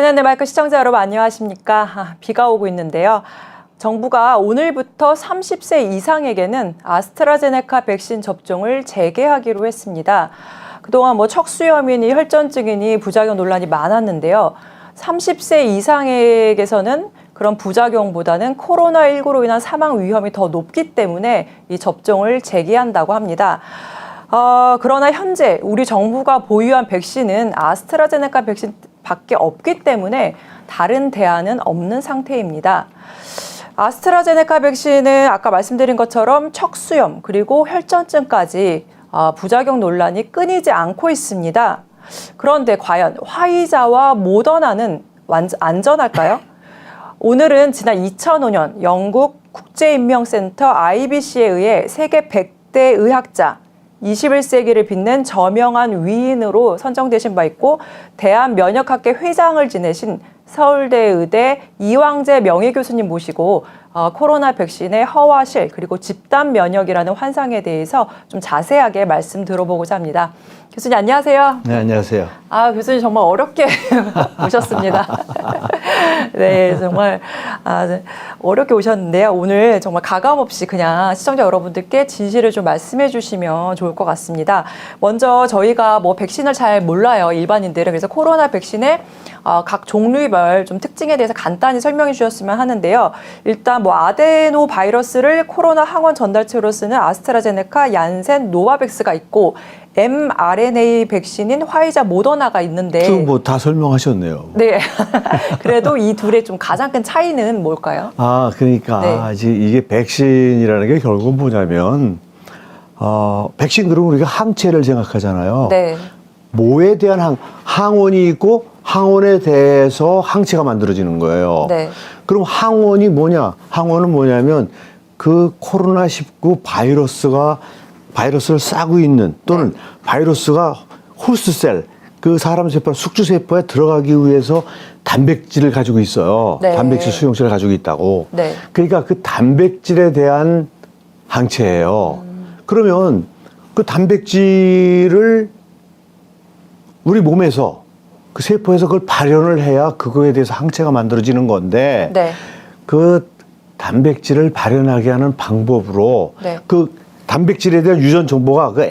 재밌는 내 마이크 시청자 여러분 안녕하십니까? 비가 오고 있는데요. 정부가 오늘부터 30세 이상에게는 아스트라제네카 백신 접종을 재개하기로 했습니다. 그동안 척수염이니 혈전증이니 부작용 논란이 많았는데요. 30세 이상에게서는 그런 부작용보다는 코로나19로 인한 사망 위험이 더 높기 때문에 이 접종을 재개한다고 합니다. 그러나 현재 우리 정부가 보유한 백신은 아스트라제네카 백신밖에 없기 때문에 다른 대안은 없는 상태입니다. 아스트라제네카 백신은 아까 말씀드린 것처럼 척수염 그리고 혈전증까지 부작용 논란이 끊이지 않고 있습니다. 그런데 과연 화이자와 모더나는 안전할까요? 오늘은 지난 2005년 영국 국제인명센터 IBC에 의해 세계 100대 의학자 21세기를 빛낸 저명한 위인으로 선정되신 바 있고 대한면역학회 회장을 지내신 서울대 의대 이왕재 명예교수님 모시고 코로나 백신의 허와실 그리고 집단 면역이라는 환상에 대해서 좀 자세하게 말씀 들어보고자 합니다. 교수님 안녕하세요. 네, 안녕하세요. 교수님 정말 어렵게 오셨습니다. 네, 정말 어렵게 오셨는데요. 오늘 정말 가감 없이 그냥 시청자 여러분들께 진실을 좀 말씀해 주시면 좋을 것 같습니다. 먼저 저희가 백신을 잘 몰라요, 일반인들은. 그래서 코로나 백신의 각 종류별 좀 특징에 대해서 간단히 설명해 주셨으면 하는데요. 일단 아데노 바이러스를 코로나 항원 전달체로 쓰는 아스트라제네카, 얀센, 노바백스가 있고 mRNA 백신인 화이자, 모더나가 있는데 다 설명하셨네요. 네. 그래도 이 둘의 좀 가장 큰 차이는 뭘까요? 그러니까 네. 이게 백신이라는 게 결국은 뭐냐면 백신 그러면 우리가 항체를 생각하잖아요. 네. 뭐에 대한 항원이 있고 항원에 대해서 항체가 만들어지는 거예요. 네. 그럼 항원이 뭐냐? 항원은 뭐냐면 그 코로나19 바이러스를 싸고 있는 또는 네. 바이러스가 호스트셀, 그 사람 세포, 숙주세포에 들어가기 위해서 단백질을 가지고 있어요. 네. 단백질 수용체를 가지고 있다고. 네. 그러니까 그 단백질에 대한 항체예요. 그러면 그 단백질을 우리 몸에서 그 세포에서 그걸 발현을 해야 그거에 대해서 항체가 만들어지는 건데 네. 그 단백질을 발현하게 하는 방법으로 네. 그 단백질에 대한 유전 정보가 그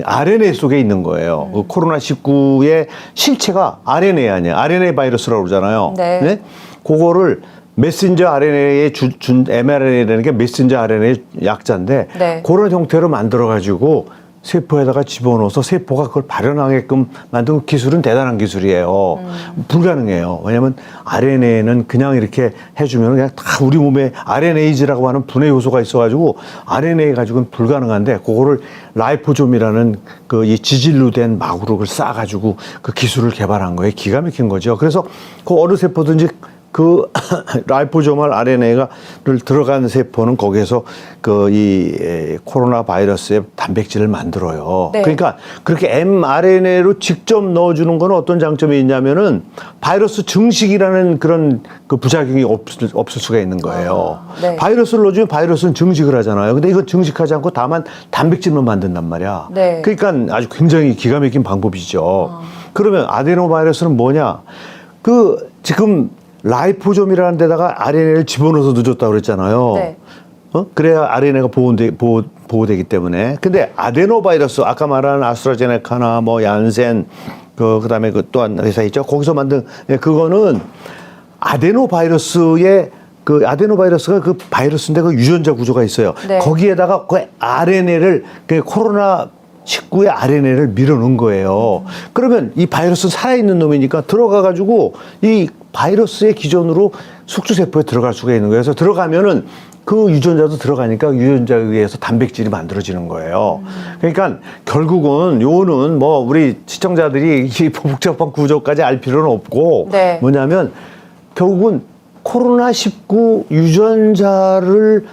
RNA 속에 있는 거예요. 그 코로나19의 실체가 RNA 아니에요. RNA 바이러스라고 그러잖아요. 네. 네? 그거를 메신저 RNA의 mRNA라는 게 메신저 RNA 약자인데 네. 그런 형태로 만들어가지고 세포에다가 집어넣어서 세포가 그걸 발현하게끔 만든 기술은 대단한 기술이에요. 불가능해요. 왜냐하면 RNA는 그냥 이렇게 해주면 그냥 다 우리 몸에 RNA제라고 하는 분해 요소가 있어가지고 RNA 가지고는 불가능한데 그거를 라이포솜이라는 이 지질로 된 막으로 그걸 싸가지고 그 기술을 개발한 거예요. 기가 막힌 거죠. 그래서 그 어느 세포든지 그 라이포소말 RNA를 들어간 세포는 거기에서 이 코로나 바이러스의 단백질을 만들어요. 네. 그러니까 그렇게 mRNA로 직접 넣어주는 건 어떤 장점이 있냐면은 바이러스 증식이라는 그런 그 부작용이 없을 수가 있는 거예요. 네. 바이러스를 넣어주면 바이러스는 증식을 하잖아요. 근데 이건 증식하지 않고 다만 단백질만 만든단 말이야. 네. 그러니까 아주 굉장히 기가 막힌 방법이죠. 그러면 아데노 바이러스는 뭐냐? 지금 라이포솜이라는 데다가 RNA를 집어넣어서 넣어줬다고 그랬잖아요. 네. 그래야 RNA가 보호되기 때문에. 근데 아데노바이러스, 아까 말한 아스트라제네카나 얀센, 그다음에 또한 회사 있죠. 거기서 만든, 그거는 아데노바이러스의 아데노바이러스가 그 바이러스인데 그 유전자 구조가 있어요. 네. 거기에다가 그 RNA를, 코로나 19의 RNA를 밀어넣은 거예요. 그러면 이 바이러스는 살아있는 놈이니까 들어가가지고 이 바이러스의 기존으로 숙주세포에 들어갈 수가 있는 거예요. 그래서 들어가면은 그 유전자도 들어가니까 유전자에 의해서 단백질이 만들어지는 거예요. 그러니까 결국은 요거는 우리 시청자들이 이 복잡한 구조까지 알 필요는 없고 네. 뭐냐면 결국은 코로나19 유전자를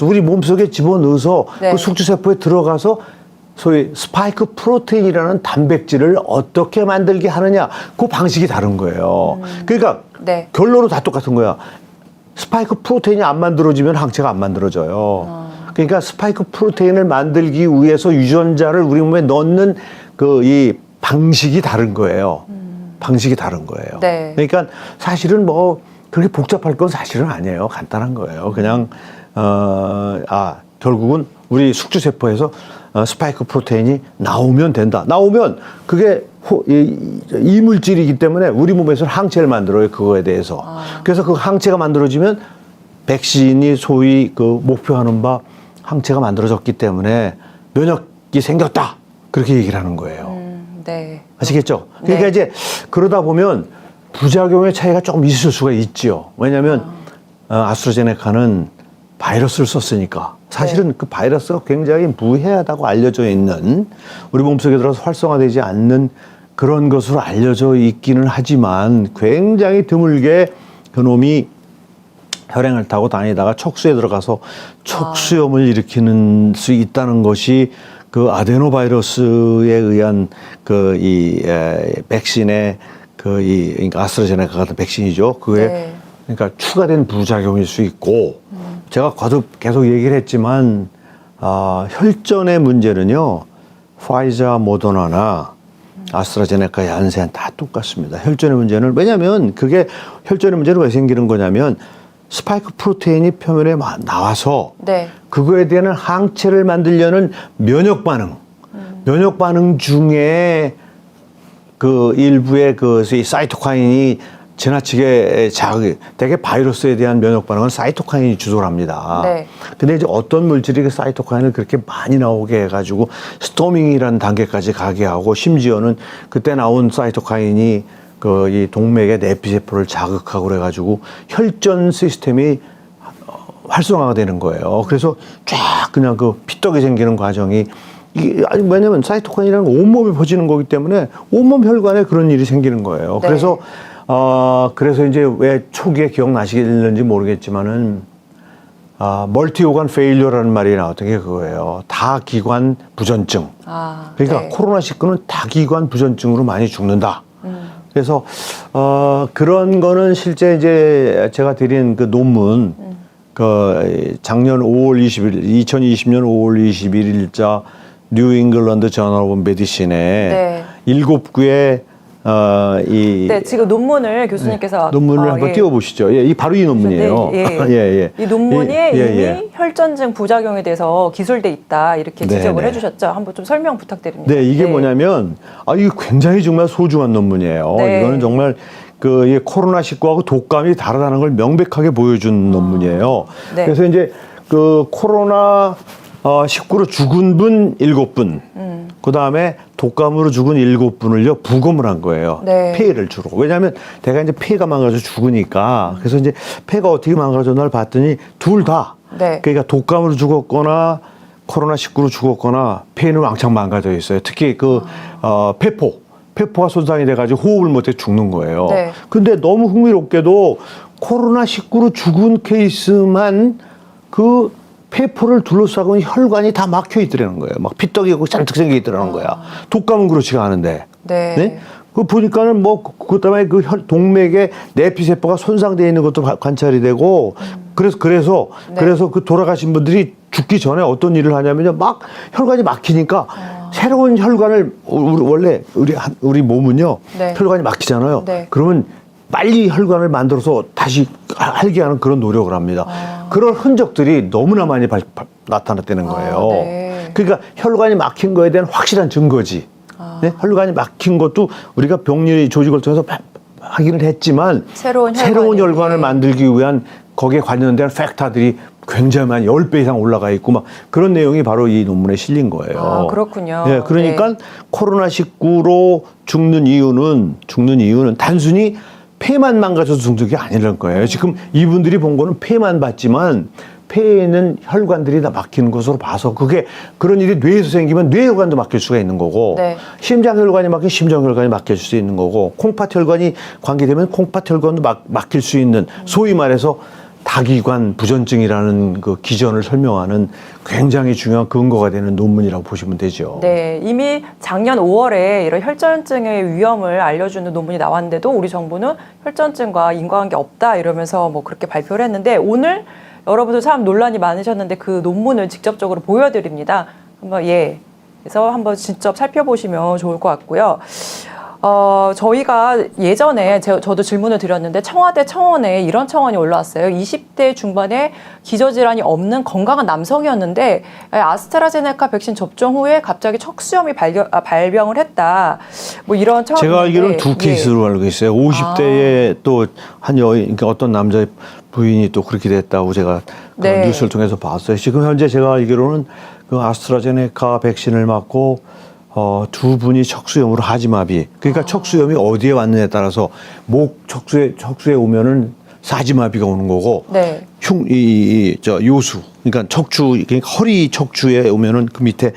우리 몸속에 집어넣어서 네. 그 숙주세포에 들어가서 소위 스파이크 프로테인이라는 단백질을 어떻게 만들게 하느냐, 그 방식이 다른 거예요. 그러니까 네. 결론은 다 똑같은 거야. 스파이크 프로테인이 안 만들어지면 항체가 안 만들어져요. 그러니까 스파이크 프로테인을 만들기 위해서 유전자를 우리 몸에 넣는 이 방식이 다른 거예요. 방식이 다른 거예요. 네. 그러니까 사실은 뭐 그렇게 복잡할 건 사실은 아니에요. 간단한 거예요. 그냥 결국은 우리 숙주세포에서 스파이크 프로테인이 나오면 된다. 나오면 그게 이물질이기 때문에 우리 몸에서 항체를 만들어요. 그거에 대해서. 그래서 그 항체가 만들어지면 백신이 소위 그 목표하는 바 항체가 만들어졌기 때문에 면역이 생겼다. 그렇게 얘기를 하는 거예요. 네. 아시겠죠? 그러니까 네. 이제 그러다 보면 부작용의 차이가 조금 있을 수가 있지요. 왜냐하면 아스트라제네카는 바이러스를 썼으니까 사실은 그 바이러스가 굉장히 무해하다고 알려져 있는 우리 몸속에 들어서 활성화되지 않는 그런 것으로 알려져 있기는 하지만 굉장히 드물게 그놈이 혈행을 타고 다니다가 척수에 들어가서 척수염을 일으키는 수 있다는 것이 그 아데노바이러스에 의한 백신의 그러니까 아스트라제네카 같은 백신이죠. 그게 네. 그러니까 추가된 부작용일 수 있고 제가 거듭 계속 얘기를 했지만 혈전의 문제는요. 파이자, 모더나나 아스트라제네카, 얀센 다 똑같습니다. 혈전의 문제는 왜냐하면 그게 혈전의 문제는 왜 생기는 거냐면 스파이크 프로테인이 표면에 나와서 네. 그거에 대한 항체를 만들려는 면역 반응 중에 그 일부의 그 사이토카인이 지나치게 되게 바이러스에 대한 면역 반응은 사이토카인이 주도를 합니다. 네. 근데 이제 어떤 물질이 그 사이토카인을 그렇게 많이 나오게 해가지고 스토밍이라는 단계까지 가게 하고 심지어는 그때 나온 사이토카인이 이 동맥의 내피세포를 자극하고 그래가지고 혈전 시스템이 활성화가 되는 거예요. 그래서 쫙 그냥 그 피떡이 생기는 과정이 왜냐면 사이토카인이라는 건 온몸에 퍼지는 거기 때문에 온몸 혈관에 그런 일이 생기는 거예요. 네. 그래서 이제 왜 초기에 기억나시겠는지 모르겠지만은 멀티오간 페일리어라는 말이 나왔던 게 그거예요. 다기관 부전증. 그러니까 네. 코로나19는 다기관 부전증으로 많이 죽는다. 그래서 그런 거는 실제 이제 제가 드린 그 논문 작년 5월 20일 2020년 5월 21일자 뉴 잉글랜드 저널 오브 메디신에 7구의 네, 지금 논문을 교수님께서 논문을 한번 띄워보시죠. 예, 바로 이 논문이에요. 이 논문이 이미 혈전증 부작용에 대해서 기술돼 있다 이렇게 지적을 해주셨죠. 한번 좀 설명 부탁드립니다. 네, 이게 뭐냐면 이게 굉장히 정말 소중한 논문이에요. 네. 이거는 정말 이 코로나19하고 독감이 다르다는 걸 명백하게 보여준 논문이에요. 네. 그래서 이제 그 코로나 19로 죽은 분 7분, 그 다음에 독감으로 죽은 7분을요, 부검을 한 거예요. 네. 폐를 주로. 왜냐하면 내가 이제 폐가 망가져 죽으니까. 그래서 이제 폐가 어떻게 망가졌나를 봤더니 둘 다. 네. 그러니까 독감으로 죽었거나 코로나19로 죽었거나 폐는 왕창 망가져 있어요. 특히 폐포가 손상이 돼가지고 호흡을 못해 죽는 거예요. 네. 근데 너무 흥미롭게도 코로나19로 죽은 케이스만 그 폐포를 둘러싸고 혈관이 다 막혀 있더라는 거예요. 막 피떡이고 잔뜩 생겨 있더라는 거야. 독감은 그렇지가 않은데. 네. 네? 그 보니까는 그다음에 그 동맥의 내피세포가 손상되어 있는 것도 관찰이 되고, 그래서 그 돌아가신 분들이 죽기 전에 어떤 일을 하냐면요. 막 혈관이 막히니까 새로운 혈관을 원래 우리 몸은요. 네. 혈관이 막히잖아요. 네. 그러면 빨리 혈관을 만들어서 다시 살게 하는 그런 노력을 합니다. 그런 흔적들이 너무나 많이 나타났다는 거예요. 네. 그러니까 혈관이 막힌 거에 대한 확실한 증거지. 네? 혈관이 막힌 것도 우리가 병리 조직을 통해서 확인을 했지만 새로운 혈관을 만들기 위한 거기에 관련된 팩터들이 굉장히 많이 10배 이상 올라가 있고 막 그런 내용이 바로 이 논문에 실린 거예요. 그렇군요. 네, 그러니까 네. 코로나19로 죽는 이유는 단순히 폐만 망가져서 죽는 게 아니라는 거예요. 지금 이분들이 본 거는 폐만 봤지만 폐에 있는 혈관들이 다 막히는 것으로 봐서 그런 일이 뇌에서 생기면 뇌혈관도 막힐 수가 있는 거고 네. 심장혈관이 막히면 심장혈관이 막힐 수 있는 거고 콩팥혈관이 관계되면 콩팥혈관도 막힐 수 있는 소위 말해서 다기관 부전증이라는 그 기전을 설명하는 굉장히 중요한 근거가 되는 논문이라고 보시면 되죠. 네, 이미 작년 5월에 이런 혈전증의 위험을 알려주는 논문이 나왔는데도 우리 정부는 혈전증과 인과관계 없다 이러면서 그렇게 발표를 했는데 오늘 여러분들 참 논란이 많으셨는데 그 논문을 직접적으로 보여드립니다. 그래서 한번 직접 살펴보시면 좋을 것 같고요. 저희가 예전에 저도 질문을 드렸는데 청와대 청원에 이런 청원이 올라왔어요. 20대 중반에 기저질환이 없는 건강한 남성이었는데 아스트라제네카 백신 접종 후에 갑자기 척수염이 발병을 했다. 뭐 이런 청원이 제가 알기로는 두 예. 케이스로 알고 있어요. 50대에 또 한 여인, 그러니까 어떤 남자의 부인이 또 그렇게 됐다고 제가 네. 뉴스를 통해서 봤어요. 지금 현재 제가 알기로는 그 아스트라제네카 백신을 맞고 두 분이 척수염으로 하지마비. 그러니까 척수염이 어디에 왔느냐에 따라서 목 척수에 오면은 사지마비가 오는 거고, 네. 요수, 그러니까 그러니까 허리 척추에 오면은 그 밑에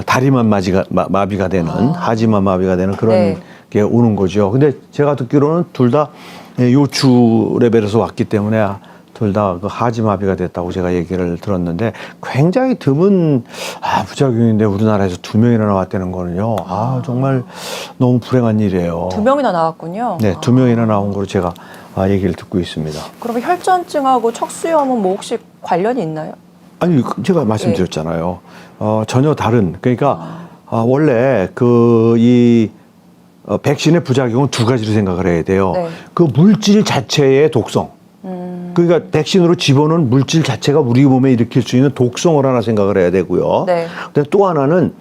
다리만 마비가 되는, 하지만 마비가 되는 그런 네. 게 오는 거죠. 근데 제가 듣기로는 둘 다 요추 레벨에서 왔기 때문에 둘 다 그 하지마비가 됐다고 제가 얘기를 들었는데, 굉장히 드문 부작용인데 우리나라에서 2명이나 나왔다는 거는요. 정말 너무 불행한 일이에요. 2명이나 나왔군요. 네, 2명이나 나온 거로 제가 얘기를 듣고 있습니다. 그러면 혈전증하고 척수염은 뭐 혹시 관련이 있나요? 아니, 제가 말씀드렸잖아요. 전혀 다른, 그러니까 원래 백신의 부작용은 두 가지로 생각을 해야 돼요. 네. 그 물질 자체의 독성. 그러니까 백신으로 집어넣은 물질 자체가 우리 몸에 일으킬 수 있는 독성을 하나 생각을 해야 되고요. 네. 근데 또 하나는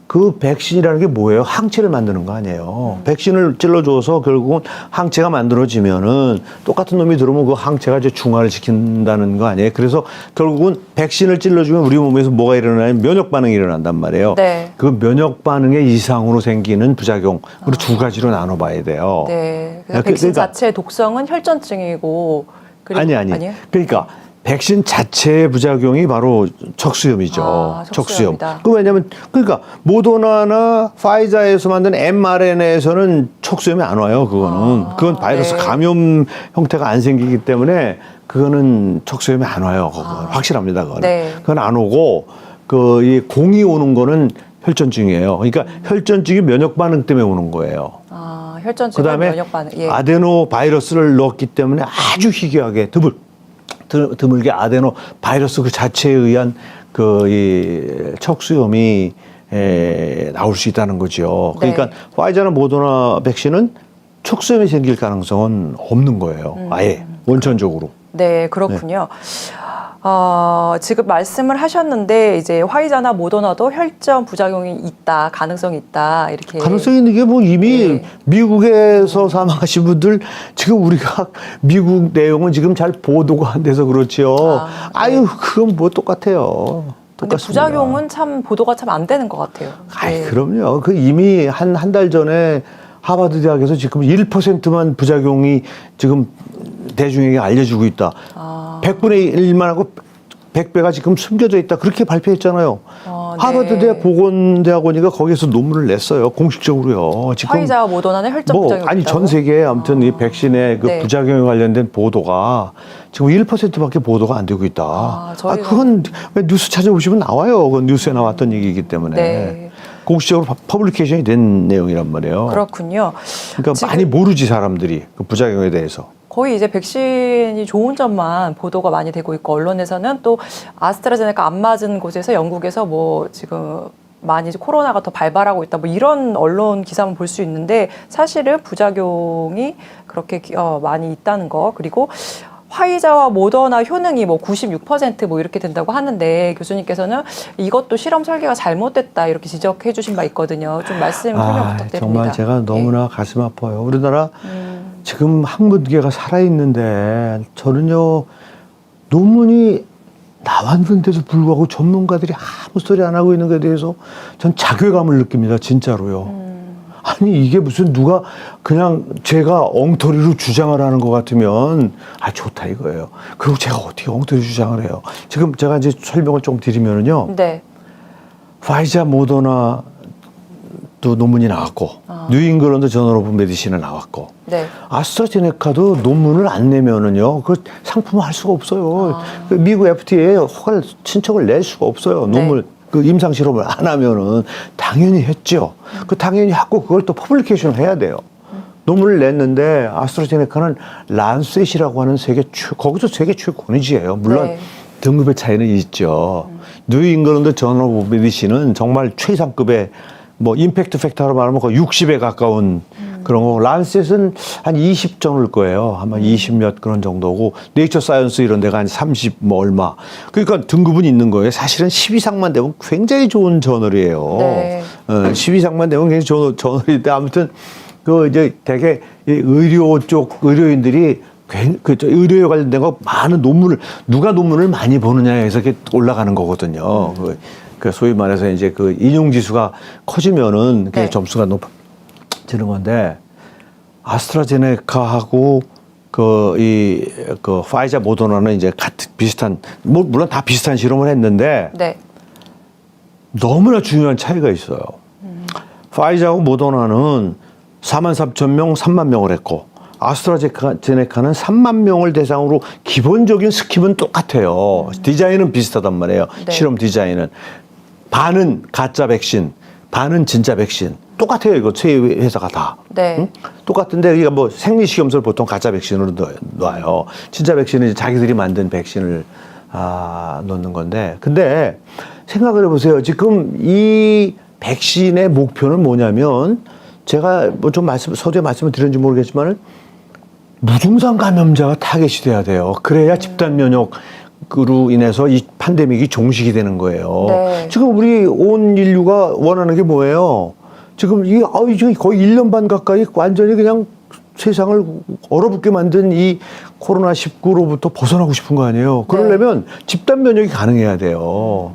그 백신이라는 게 뭐예요? 항체를 만드는 거 아니에요. 백신을 찔러줘서 결국은 항체가 만들어지면은 똑같은 놈이 들어오면 그 항체가 이제 중화를 시킨다는 거 아니에요. 그래서 결국은 백신을 찔러주면 우리 몸에서 뭐가 일어나냐면 면역 반응이 일어난단 말이에요. 네. 그 면역 반응의 이상으로 생기는 부작용으로 두 가지로 나눠봐야 돼요. 네. 그래서 백신 그러니까 자체의 독성은 혈전증이고. 아니에요. 그러니까 백신 자체의 부작용이 바로 척수염이죠. 척수염. 그 왜냐면 그러니까 모더나나 파이자에서 만든 mRNA에서는 척수염이 안 와요. 그건 바이러스 네. 감염 형태가 안 생기기 때문에 그거는 척수염이 안 와요. 그건 확실합니다. 그건. 네. 그건 안 오고 이 공이 오는 거는 혈전증이에요. 그러니까 혈전증이 면역 반응 때문에 오는 거예요. 혈전증은 그다음에 면역 반응. 예. 아데노 바이러스를 넣었기 때문에 아주 희귀하게 드물게 아데노 바이러스 그 자체에 의한 이 척수염이 나올 수 있다는 거죠. 그러니까 네. 화이자나 모더나 백신은 척수염이 생길 가능성은 없는 거예요. 아예 원천적으로. 네, 그렇군요. 지금 말씀을 하셨는데 이제 화이자나 모더나도 혈전 부작용이 있다, 가능성이 있다 이렇게. 가능성이 있는 게 뭐 이미 네. 미국에서 사망하신 분들 지금 우리가 미국 내용은 지금 잘 보도가 안 돼서 그렇지요. 네. 그건 뭐 똑같아요. 근데 똑같습니다. 부작용은 참 보도가 참 안 되는 것 같아요. 네. 그럼요. 그 이미 한 달 전에 하버드 대학에서 지금 1%만 부작용이 지금 대중에게 알려주고 있다. 100분의 1만 하고 100배가 지금 숨겨져 있다. 그렇게 발표했잖아요. 네. 하버드 대학 보건대학원이가 거기서 논문을 냈어요. 공식적으로요. 지금 화이자와 모더나는 혈전 부작용이 있다고? 전 세계에 아무튼 이 백신의 그 네. 부작용에 관련된 보도가 지금 1%밖에 보도가 안 되고 있다. 그건 뉴스 찾아보시면 나와요. 그건 뉴스에 나왔던 얘기이기 때문에. 네. 공식적으로 퍼블리케이션이 된 내용이란 말이에요. 그렇군요. 그러니까 많이 모르지 사람들이 그 부작용에 대해서. 거의 이제 백신이 좋은 점만 보도가 많이 되고 있고 언론에서는 또 아스트라제네카 안 맞은 곳에서 영국에서 뭐 지금 많이 이제 코로나가 더 발발하고 있다 뭐 이런 언론 기사만 볼 수 있는데 사실은 부작용이 그렇게 많이 있다는 거 그리고 화이자와 모더나 효능이 뭐 96% 이렇게 된다고 하는데 교수님께서는 이것도 실험 설계가 잘못됐다 이렇게 지적해 주신 바 있거든요. 좀 말씀 설명 부탁드립니다. 정말 제가 너무나 가슴 아파요. 우리나라 지금 학문계가 살아있는데 저는요 논문이 나왔는데도 불구하고 전문가들이 아무 소리 안 하고 있는 것에 대해서 전 자괴감을 느낍니다. 진짜로요. 아니 이게 무슨 누가 그냥 제가 엉터리로 주장을 하는 것 같으면 좋다 이거예요. 그리고 제가 어떻게 엉터리 주장을 해요. 지금 제가 이제 설명을 좀 드리면은요. 네. 화이자 모더나 또 논문이 나왔고 뉴잉글랜드 저널 오브 메디신에 나왔고 네. 아스트라제네카도 논문을 안 내면은요 그 상품을 할 수가 없어요. 그 미국 FDA에 허가를 신청을 낼 수가 없어요. 논문 그 임상 실험을 안 하면은 당연히 했죠. 그 당연히 하고 그걸 또 퍼블리케이션을 해야 돼요. 논문을 냈는데 아스트라제네카는 란셋이라고 하는 거기서 세계 최고 권위지예요. 물론 네. 등급의 차이는 있죠. 뉴잉글랜드 저널 오브 메디신은 정말 최상급의 뭐 임팩트 팩터로 말하면 거의 60에 가까운 그런 거. 란셋은 한 20 정도일 거예요. 아마 20몇 그런 정도고 네이처 사이언스 이런 데가 한 30 뭐 얼마. 그러니까 등급은 있는 거예요. 사실은 10 이상만 되면 굉장히 좋은 저널이에요. 네. 10 이상만 되면 굉장히 좋은 저널인데 아무튼 그 이제 되게 의료 쪽 의료인들이 의료에 관련된 거 많은 논문을 누가 논문을 많이 보느냐에 서 이렇게 올라가는 거거든요. 그 소위 말해서 이제 그 인용 지수가 커지면은 그 네. 점수가 높아지는 건데 아스트라제네카하고 그 파이자 모더나는 이제 같은 비슷한 뭐 물론 다 비슷한 실험을 했는데 네. 너무나 중요한 차이가 있어요. 파이자하고 모더나는 43,000명, 3만 명을 했고 아스트라제네카는 3만 명을 대상으로 기본적인 스킵은 똑같아요. 디자인은 비슷하단 말이에요. 네. 실험 디자인은. 반은 가짜 백신, 반은 진짜 백신. 똑같아요. 이거 세 회사가 다. 네. 응? 똑같은데 우리가 뭐 생리식염수를 보통 가짜 백신으로 놔요. 진짜 백신은 이제 자기들이 만든 백신을 넣는 건데. 근데 생각을 해보세요. 지금 이 백신의 목표는 뭐냐면 제가 뭐 좀 서두에 말씀을 드렸는지 모르겠지만은 무증상 감염자가 타겟이 돼야 돼요. 그래야 집단 면역으로 인해서 이 팬데믹이 종식이 되는 거예요. 네. 지금 우리 온 인류가 원하는 게 뭐예요? 지금 지금 거의 1년 반 가까이 완전히 그냥 세상을 얼어붙게 만든 이 코로나19로부터 벗어나고 싶은 거 아니에요? 그러려면 집단 면역이 가능해야 돼요.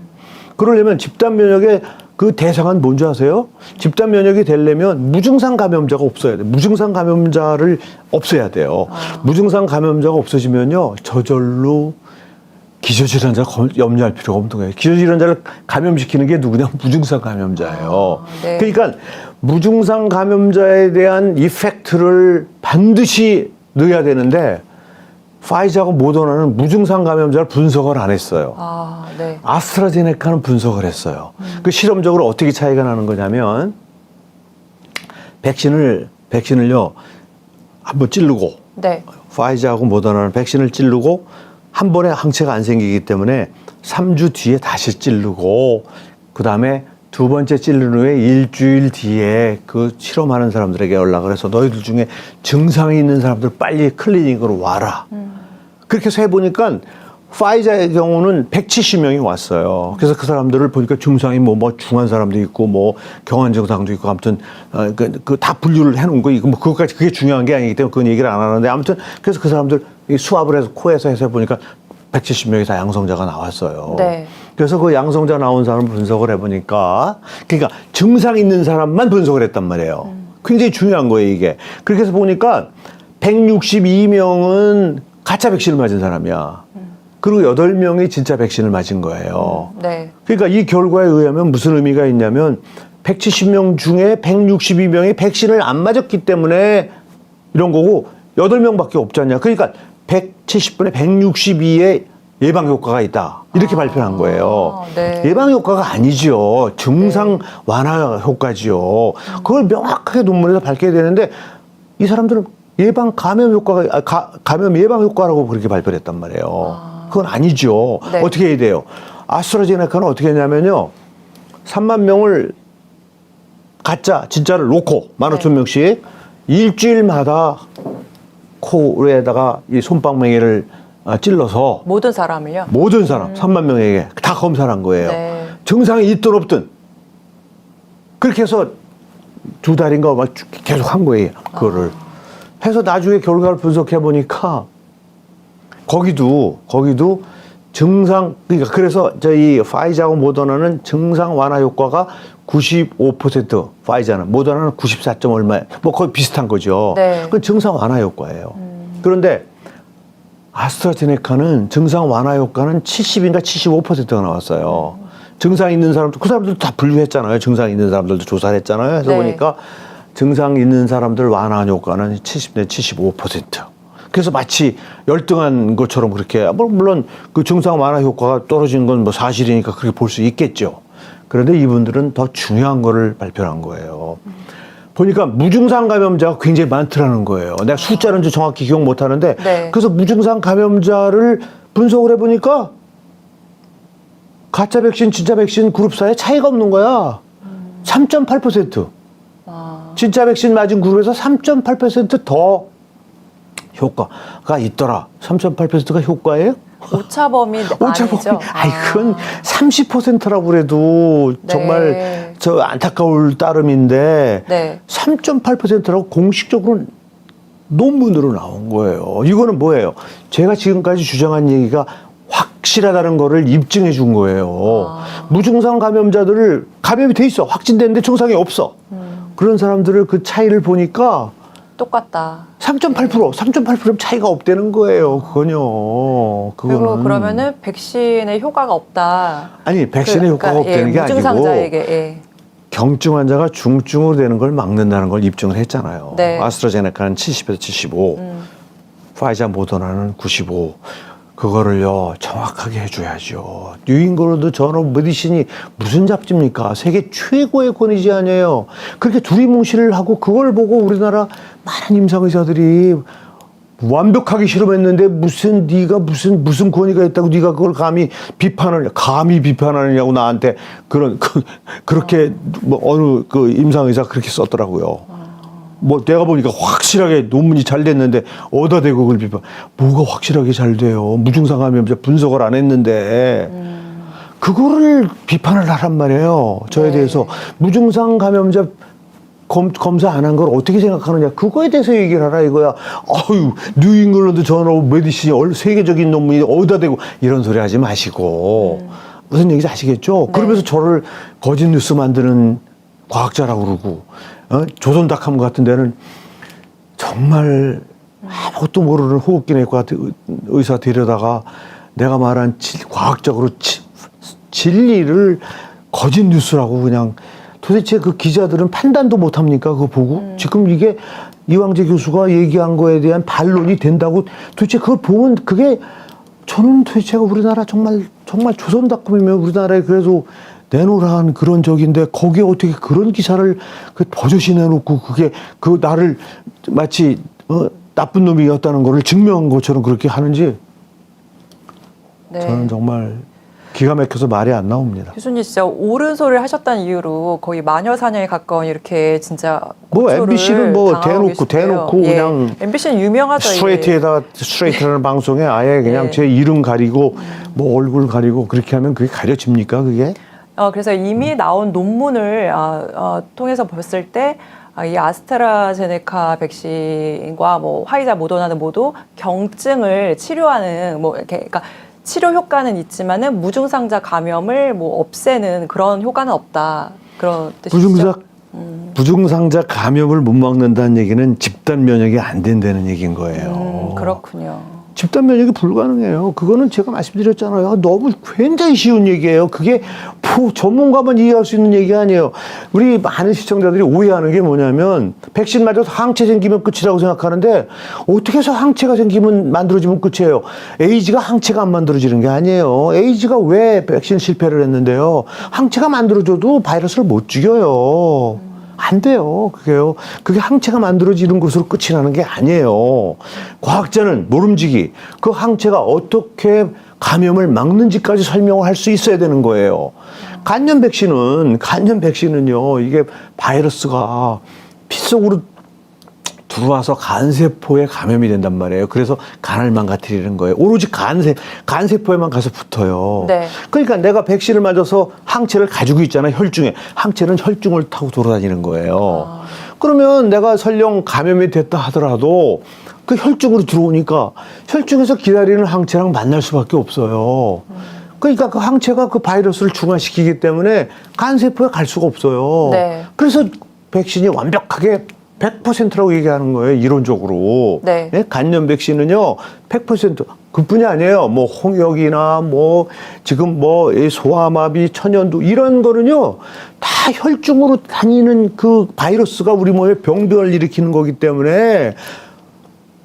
그러려면 집단 면역의 그 대상은 뭔지 아세요? 집단 면역이 되려면 무증상 감염자가 없어야 돼요. 무증상 감염자를 없애야 돼요. 무증상 감염자가 없어지면요, 저절로 기저질환자 염려할 필요가 없는 거예요. 기저질환자를 감염시키는 게 누구냐? 무증상 감염자예요. 네. 그러니까 무증상 감염자에 대한 이펙트를 반드시 넣어야 되는데 파이자하고 모더나는 무증상 감염자를 분석을 안 했어요. 네. 아스트라제네카는 분석을 했어요. 그 실험적으로 어떻게 차이가 나는 거냐면 백신을요 한번 찌르고 네. 파이자하고 모더나는 백신을 찌르고 한 번에 항체가 안 생기기 때문에 3주 뒤에 다시 찌르고 그다음에 두 번째 찔른 후에 일주일 뒤에 그 실험하는 사람들에게 연락을 해서 너희들 중에 증상이 있는 사람들 빨리 클리닉으로 와라. 그렇게 해서 해보니까 파이자의 경우는 170명이 왔어요. 그래서 그 사람들을 보니까 증상이 뭐 중한 사람도 있고 뭐 경한 증상도 있고 아무튼 다 분류를 해놓은 거 이거 뭐 그것까지 그게 중요한 게 아니기 때문에 그건 얘기를 안 하는데 아무튼 그래서 그 사람들 수압을 해서 코에서 해서 보니까 170명이 다 양성자가 나왔어요. 네. 그래서 그 양성자 나온 사람을 분석을 해보니까 그러니까 증상 있는 사람만 분석을 했단 말이에요. 굉장히 중요한 거예요 이게. 그렇게 해서 보니까 162명은 가짜 백신을 맞은 사람이야. 그리고 8명이 진짜 백신을 맞은 거예요. 네. 그러니까 이 결과에 의하면 무슨 의미가 있냐면 170명 중에 162명이 백신을 안 맞았기 때문에 이런 거고 8명밖에 없지 않냐. 그러니까 170분에 162의 예방 효과가 있다. 이렇게 발표한 거예요. 네. 예방 효과가 아니죠. 증상 완화 효과지요. 그걸 명확하게 논문에서 밝혀야 되는데 이 사람들은 예방 감염 효과가 감염 예방 효과라고 그렇게 발표를 했단 말이에요. 그건 아니죠. 네. 어떻게 해야 돼요? 아스트라제네카는 어떻게 했냐면요. 3만 명을 가짜 진짜를 놓고 15,000명씩 일주일마다 코에다가 이 솜방망이를 찔러서 모든 사람을요? 모든 사람 3만 명에게 다 검사를 한 거예요. 네. 증상이 있든 없든 그렇게 해서 2달인가 막 계속 한 거예요. 그거를 해서 나중에 결과를 분석해 보니까 거기도 증상 그러니까 그래서 저희 파이자하고 모더나는 증상 완화 효과가 95% 파이자는 모더나는 94점 얼마 뭐 거의 비슷한 거죠. 네. 그건 증상 완화 효과예요. 그런데 아스트라제네카는 증상 완화 효과는 70인가 75%가 나왔어요. 증상 있는 사람들 그 사람들도 다 분류했잖아요. 증상 있는 사람들도 조사를 했잖아요. 그래서 네. 보니까 증상 있는 사람들 완화 효과는 70대 75%. 그래서 마치 열등한 것처럼 그렇게 물론 그 증상 완화 효과가 떨어진 건 뭐 사실이니까 그렇게 볼 수 있겠죠. 그런데 이분들은 더 중요한 거를 발표한 거예요. 보니까 무증상 감염자가 굉장히 많더라는 거예요. 내가 숫자는 좀 정확히 기억 못 하는데 네. 그래서 무증상 감염자를 분석을 해보니까 가짜 백신, 진짜 백신 그룹 사이에 차이가 없는 거야. 3.8%. 진짜 백신 맞은 그룹에서 3.8%더 효과가 있더라. 3.8%가 효과예요? 오차 범위 아니죠? 아이, 그건 30%라고 그래도 정말 네. 저 안타까울 따름인데 네. 3.8%라고 공식적으로 논문으로 나온 거예요. 이거는 뭐예요? 제가 지금까지 주장한 얘기가 확실하다는 거를 입증해 준 거예요. 무증상 감염자들을 감염이 돼 있어. 확진됐는데 증상이 없어. 그런 사람들을 그 차이를 보니까 똑같다. 3.8% 차이가 없다는 거예요. 그거는요. 그리고 그러면은 백신의 효과가 없다. 아니, 백신의 효과가 없다는 게 아니고 무증상자에게 경증 환자가 중증으로 되는 걸 막는다는 걸 입증을 했잖아요. 네. 아스트라제네카는 70에서 75, 파이자 모더나는 95. 그거를요 정확하게 해줘야죠. 뉴잉글랜드 저널 메디신이 무슨 잡지입니까? 세계 최고의 권위지 아니에요. 그렇게 두리뭉실을 하고 그걸 보고 우리나라 많은 임상의사들이 완벽하게 실험했는데 네가 무슨 권위가 있다고 네가 그걸 감히 비판하느냐고 나한테 그렇게 뭐 어느 그 임상의사 그렇게 썼더라고요. 뭐 내가 보니까 확실하게 논문이 잘 됐는데 어디다 대고 그걸 비판. 뭐가 확실하게 잘 돼요. 무증상 감염자 분석을 안 했는데 그거를 비판을 하란 말이에요. 저에 대해서 무증상 감염자 검사 안 한 걸 어떻게 생각하느냐. 그거에 대해서 얘기를 하라 이거야. 어휴, 뉴잉글랜드 저널 메디신이 세계적인 논문이 어디다 대고 이런 소리 하지 마시고. 무슨 얘기인지 아시겠죠? 네. 그러면서 저를 거짓 뉴스 만드는 과학자라고 그러고 조선닷컴 같은 데는 정말 아무것도 모르는 호흡기내과 의사 데려다가 내가 말한 과학적으로 진리를 거짓 뉴스라고 그냥 도대체 그 기자들은 판단도 못합니까? 그거 보고 지금 이게 이왕재 교수가 얘기한 거에 대한 반론이 된다고 도대체 그걸 보면 그게 저는 도대체가 우리나라 정말 조선닷컴이면 우리나라에 그래도 내놓으라는 그런 적인데 거기에 어떻게 그런 기사를 버젓이 내놓고 그게 나를 마치 나쁜 놈이었다는 거를 증명한 것처럼 그렇게 하는지 네. 저는 정말 기가 막혀서 말이 안 나옵니다. 교수님 진짜 옳은 소리를 하셨다는 이유로 거의 마녀 사냥에 가까운 이렇게 진짜 뭐 MBC는 뭐 대놓고 그냥 MBC는 유명하죠. 스트레이트라는 방송에 아예 그냥 제 이름 가리고 뭐 얼굴 가리고 그렇게 하면 그게 가려집니까 그게? 그래서 이미 나온 논문을 통해서 봤을 때 이 아스트라제네카 백신과 뭐 화이자 모더나는 모두 경증을 치료하는 뭐 이렇게 그러니까 치료 효과는 있지만은 무증상자 감염을 뭐 없애는 그런 효과는 없다. 그런 뜻이죠. 무증상자 감염을 못 막는다는 얘기는 집단 면역이 안 된다는 얘기인 거예요. 그렇군요. 집단 면역이 불가능해요. 그거는 제가 말씀드렸잖아요. 너무 굉장히 쉬운 얘기예요. 그게 전문가만 이해할 수 있는 얘기 아니에요. 우리 많은 시청자들이 오해하는 게 뭐냐면 백신 맞아서 항체 생기면 끝이라고 생각하는데 어떻게 해서 항체가 생기면 만들어지면 끝이에요. 에이즈가 항체가 안 만들어지는 게 아니에요. 에이즈가 왜 백신 실패를 했는데요. 항체가 만들어져도 바이러스를 못 죽여요. 안 돼요. 그게 항체가 만들어지는 것으로 끝이 나는 게 아니에요. 과학자는 모름지기 그 항체가 어떻게 감염을 막는지까지 설명을 할 수 있어야 되는 거예요. 간염 백신은요, 이게 바이러스가 피 속으로 들어와서 간세포에 감염이 된단 말이에요. 그래서 간을 망가뜨리는 거예요. 오로지 간세포에만 가서 붙어요. 네. 그러니까 내가 백신을 맞아서 항체를 가지고 있잖아요. 혈중에. 항체는 혈중을 타고 돌아다니는 거예요. 그러면 내가 설령 감염이 됐다 하더라도 그 혈중으로 들어오니까 혈중에서 기다리는 항체랑 만날 수밖에 없어요. 그러니까 그 항체가 그 바이러스를 중화시키기 때문에 간세포에 갈 수가 없어요. 네. 그래서 백신이 완벽하게 100%라고 얘기하는 거예요, 이론적으로. 네. 간염 백신은요, 100% 그뿐이 아니에요. 뭐 홍역이나 뭐 지금 뭐 소아마비, 천연두 이런 거는요, 다 혈중으로 다니는 그 바이러스가 우리 몸에 병변을 일으키는 거기 때문에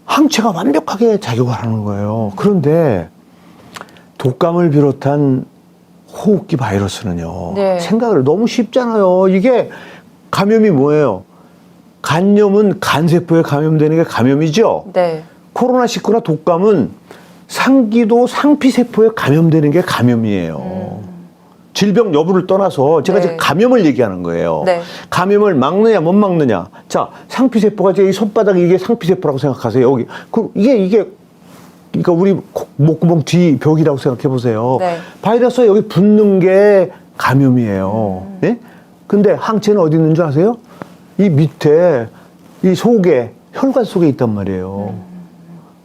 항체가 완벽하게 작용을 하는 거예요. 그런데 독감을 비롯한 호흡기 바이러스는요, 생각을 너무 쉽잖아요. 이게 감염이 뭐예요? 간염은 간세포에 감염되는 게 감염이죠. 네. 코로나19나 독감은 상기도 상피세포에 감염되는 게 감염이에요. 질병 여부를 떠나서 제가 네. 지금 감염을 얘기하는 거예요. 네. 감염을 막느냐 못 막느냐. 자, 상피세포가 제 이 손바닥이 이게 상피세포라고 생각하세요. 여기 이게 그러니까 우리 목구멍 뒤 벽이라고 생각해 보세요. 네. 바이러스가 여기 붙는 게 감염이에요. 네? 근데 항체는 어디 있는 줄 아세요? 이 밑에 이 속에 혈관 속에 있단 말이에요.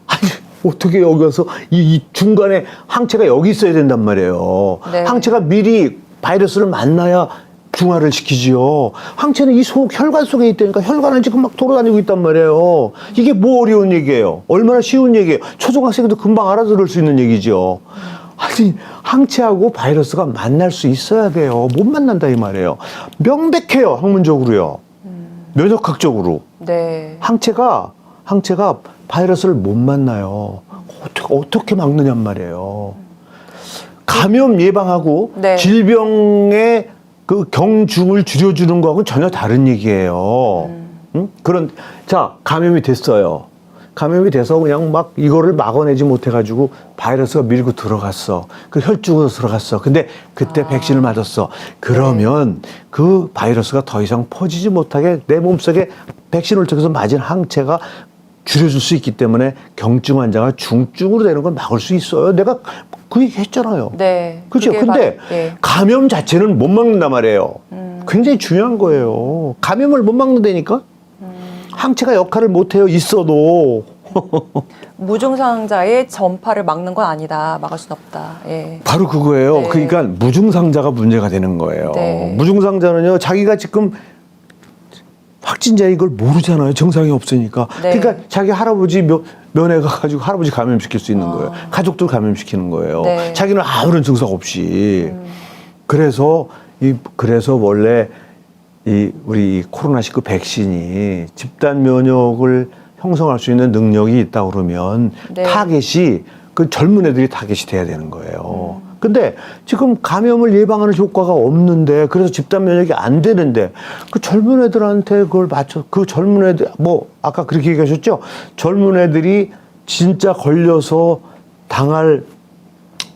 아니 어떻게 여기 와서 이 중간에 항체가 여기 있어야 된단 말이에요. 네. 항체가 미리 바이러스를 만나야 중화를 시키지요. 항체는 이 속 혈관 속에 있다니까 혈관을 지금 막 돌아다니고 있단 말이에요. 이게 뭐 어려운 얘기예요. 얼마나 쉬운 얘기예요. 초등학생도 금방 알아들을 수 있는 얘기죠. 아니 항체하고 바이러스가 만날 수 있어야 돼요. 못 만난다 이 말이에요. 명백해요. 학문적으로요. 면역학적으로. 네. 항체가 바이러스를 못 만나요. 어떻게 막느냔 말이에요. 감염 예방하고 네. 질병의 그 경중을 줄여주는 거하고는 전혀 다른 얘기예요. 응? 자, 감염이 됐어요. 감염이 돼서 그냥 막 이거를 막아내지 못해가지고 바이러스가 밀고 들어갔어. 그 혈중으로 들어갔어. 근데 그때 백신을 맞았어. 그러면 그 바이러스가 더 이상 퍼지지 못하게 내 몸속에 백신을 통해서 맞은 항체가 줄여줄 수 있기 때문에 경증 환자가 중증으로 되는 걸 막을 수 있어요. 내가 그 얘기 했잖아요. 네. 그죠? 그게 근데 예. 감염 자체는 못 막는단 말이에요. 굉장히 중요한 거예요. 감염을 못 막는다니까? 항체가 역할을 못 해요. 있어도. 무증상자의 전파를 막는 건 아니다. 막을 순 없다. 예. 바로 그거예요. 네. 그러니까 무증상자가 문제가 되는 거예요. 네. 무증상자는요, 자기가 지금 확진자 이걸 모르잖아요. 증상이 없으니까. 네. 그러니까 자기 할아버지 면회 가가지고 할아버지 감염시킬 수 있는 거예요. 가족들 감염시키는 거예요. 네. 자기는 아무런 증상 없이. 그래서 원래 우리 코로나19 백신이 집단 면역을 형성할 수 있는 능력이 있다 그러면 네. 타겟이 그 젊은 애들이 타겟이 돼야 되는 거예요. 근데 지금 감염을 예방하는 효과가 없는데 그래서 집단 면역이 안 되는데 그 젊은 애들한테 그걸 그 젊은 애들 뭐 아까 그렇게 얘기하셨죠? 젊은 애들이 진짜 걸려서 당할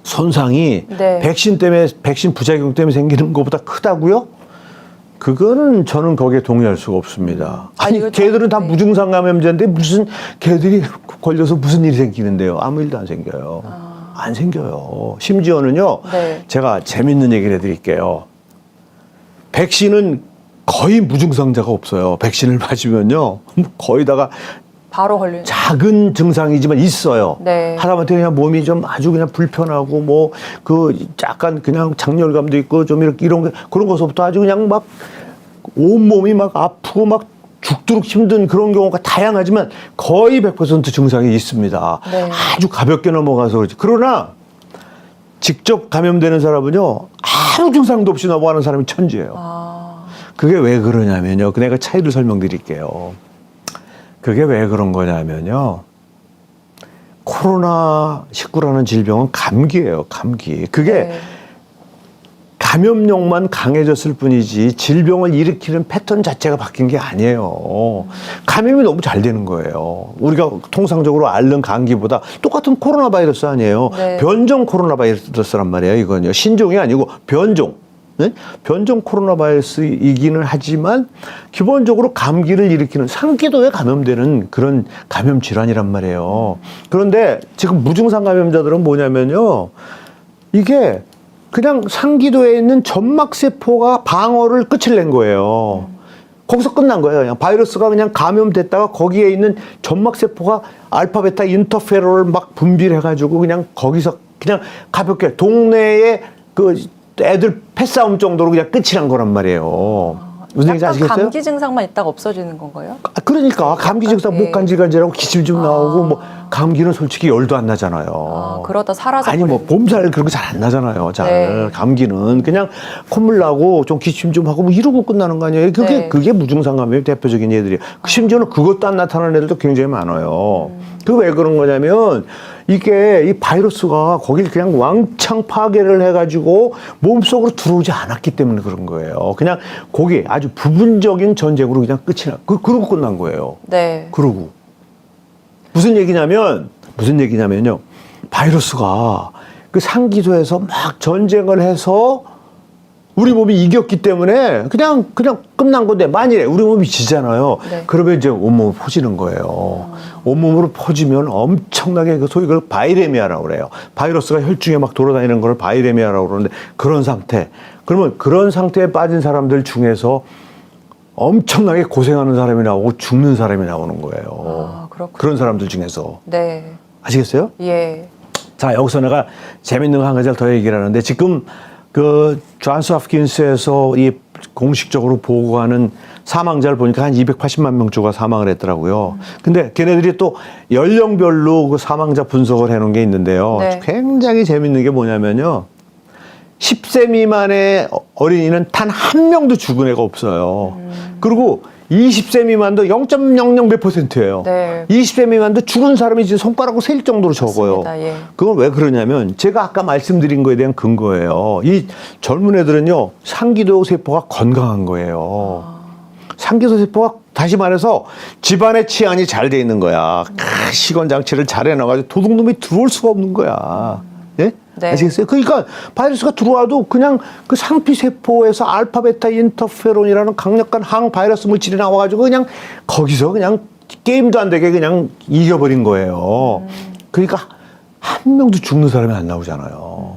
손상이 네. 백신 때문에 백신 부작용 때문에 생기는 것보다 크다고요? 그거는 저는 거기에 동의할 수가 없습니다. 아니, 이거 걔들은 다 네. 무증상 감염자인데 무슨 걔들이 걸려서 무슨 일이 생기는데요? 아무 일도 안 생겨요. 안 생겨요. 심지어는요. 네. 제가 재밌는 얘기를 해드릴게요. 백신은 거의 무증상자가 없어요. 백신을 맞으면요. 거의 다가 바로 걸리는. 작은 증상이지만 있어요. 네. 하다못해 그냥 몸이 좀 아주 그냥 불편하고 뭐 그 약간 그냥 장열감도 있고 좀 이렇게 그런 것부터 아주 그냥 막 온몸이 막 아프고 막 죽도록 힘든 그런 경우가 다양하지만 거의 100% 증상이 있습니다. 네. 아주 가볍게 넘어가서 그렇지. 그러나 직접 감염되는 사람은요. 아무 증상도 없이 넘어가는 사람이 천지예요. 아, 그게 왜 그러냐면요. 내가 차이를 설명드릴게요. 그게 왜 그런 거냐면요. 코로나19라는 질병은 감기예요. 감기. 그게 네. 감염력만 강해졌을 뿐이지 질병을 일으키는 패턴 자체가 바뀐 게 아니에요. 감염이 너무 잘 되는 거예요. 우리가 통상적으로 앓는 감기보다 똑같은 코로나 바이러스 아니에요. 네. 변종 코로나 바이러스란 말이에요. 이건요. 신종이 아니고 변종. 네? 변종 코로나 바이러스이기는 하지만 기본적으로 감기를 일으키는 상기도에 감염되는 그런 감염 질환이란 말이에요. 그런데 지금 무증상 감염자들은 뭐냐면요. 이게 그냥 상기도에 있는 점막세포가 방어를 끝을 낸 거예요. 거기서 끝난 거예요. 그냥 바이러스가 그냥 감염됐다가 거기에 있는 점막세포가 알파, 베타, 인터페론을 막 분비를 해가지고 그냥 거기서 그냥 가볍게 동네에 그 애들 패싸움 정도로 그냥 끝이 난 거란 말이에요. 무슨 얘기인지 약간 아시겠어요? 감기 증상만 있다가 없어지는 건가요? 그러니까 감기 증상 예. 목 간질간질하고 기침 좀 나오고 뭐 감기는 솔직히 열도 안 나잖아요. 아, 그러다 사라져 아니 뭐 버리는. 봄살 그런 거 잘 안 나잖아요. 잘 네. 감기는 그냥 콧물 나고 좀 기침 좀 하고 뭐 이러고 끝나는 거 아니에요. 네. 그게 무증상 감염의 대표적인 애들이에요. 심지어는 그것도 안 나타나는 애들도 굉장히 많아요. 그 왜 그런 거냐면 이게 이 바이러스가 거길 그냥 왕창 파괴를 해가지고 몸속으로 들어오지 않았기 때문에 그런 거예요. 그냥 거기 아주 부분적인 전쟁으로 그냥 끝이 그러고 끝난 거예요. 네. 그러고 무슨 얘기냐면요. 바이러스가 그 상기도에서 막 전쟁을 해서 우리 몸이 이겼기 때문에 그냥 끝난 건데 만일에 우리 몸이 지잖아요. 네. 그러면 이제 온몸으로 퍼지는 거예요. 온몸으로 퍼지면 엄청나게 그 소위 그걸 바이레미아라고 그래요. 바이러스가 혈중에 막 돌아다니는 걸 바이레미아라고 그러는데 그런 상태. 그러면 그런 상태에 빠진 사람들 중에서 엄청나게 고생하는 사람이 나오고 죽는 사람이 나오는 거예요. 그렇군요. 그런 사람들 중에서. 네. 아시겠어요? 예. 자, 여기서 내가 재밌는 거 한 가지를 더 얘기를 하는데 지금 그 존스 홉킨스에서 이 공식적으로 보고하는 사망자를 보니까 한 280만 명조가 사망을 했더라고요. 근데 걔네들이 또 연령별로 그 사망자 분석을 해놓은 게 있는데요. 네. 굉장히 재밌는 게 뭐냐면요. 10세 미만의 어린이는 단 한 명도 죽은 애가 없어요. 그리고 20세 미만도 0.00 몇 %예요. 네. 20세 미만도 죽은 사람이 이제 손가락으로 셀 정도로 적어요. 맞습니다. 예. 그건 왜 그러냐면 제가 아까 말씀드린 거에 대한 근거예요. 이 젊은 애들은요, 상기도 세포가 건강한 거예요. 상기도 세포가 다시 말해서 집안의 치안이 잘 돼 있는 거야. 시건 장치를 잘 해놔가지고 도둑놈이 들어올 수가 없는 거야. 예? 네. 아시겠어요? 그러니까 바이러스가 들어와도 그냥 그 상피 세포에서 알파 베타 인터페론이라는 강력한 항 바이러스 물질이 나와가지고 그냥 거기서 그냥 게임도 안 되게 그냥 이겨버린 거예요. 그러니까 한 명도 죽는 사람이 안 나오잖아요.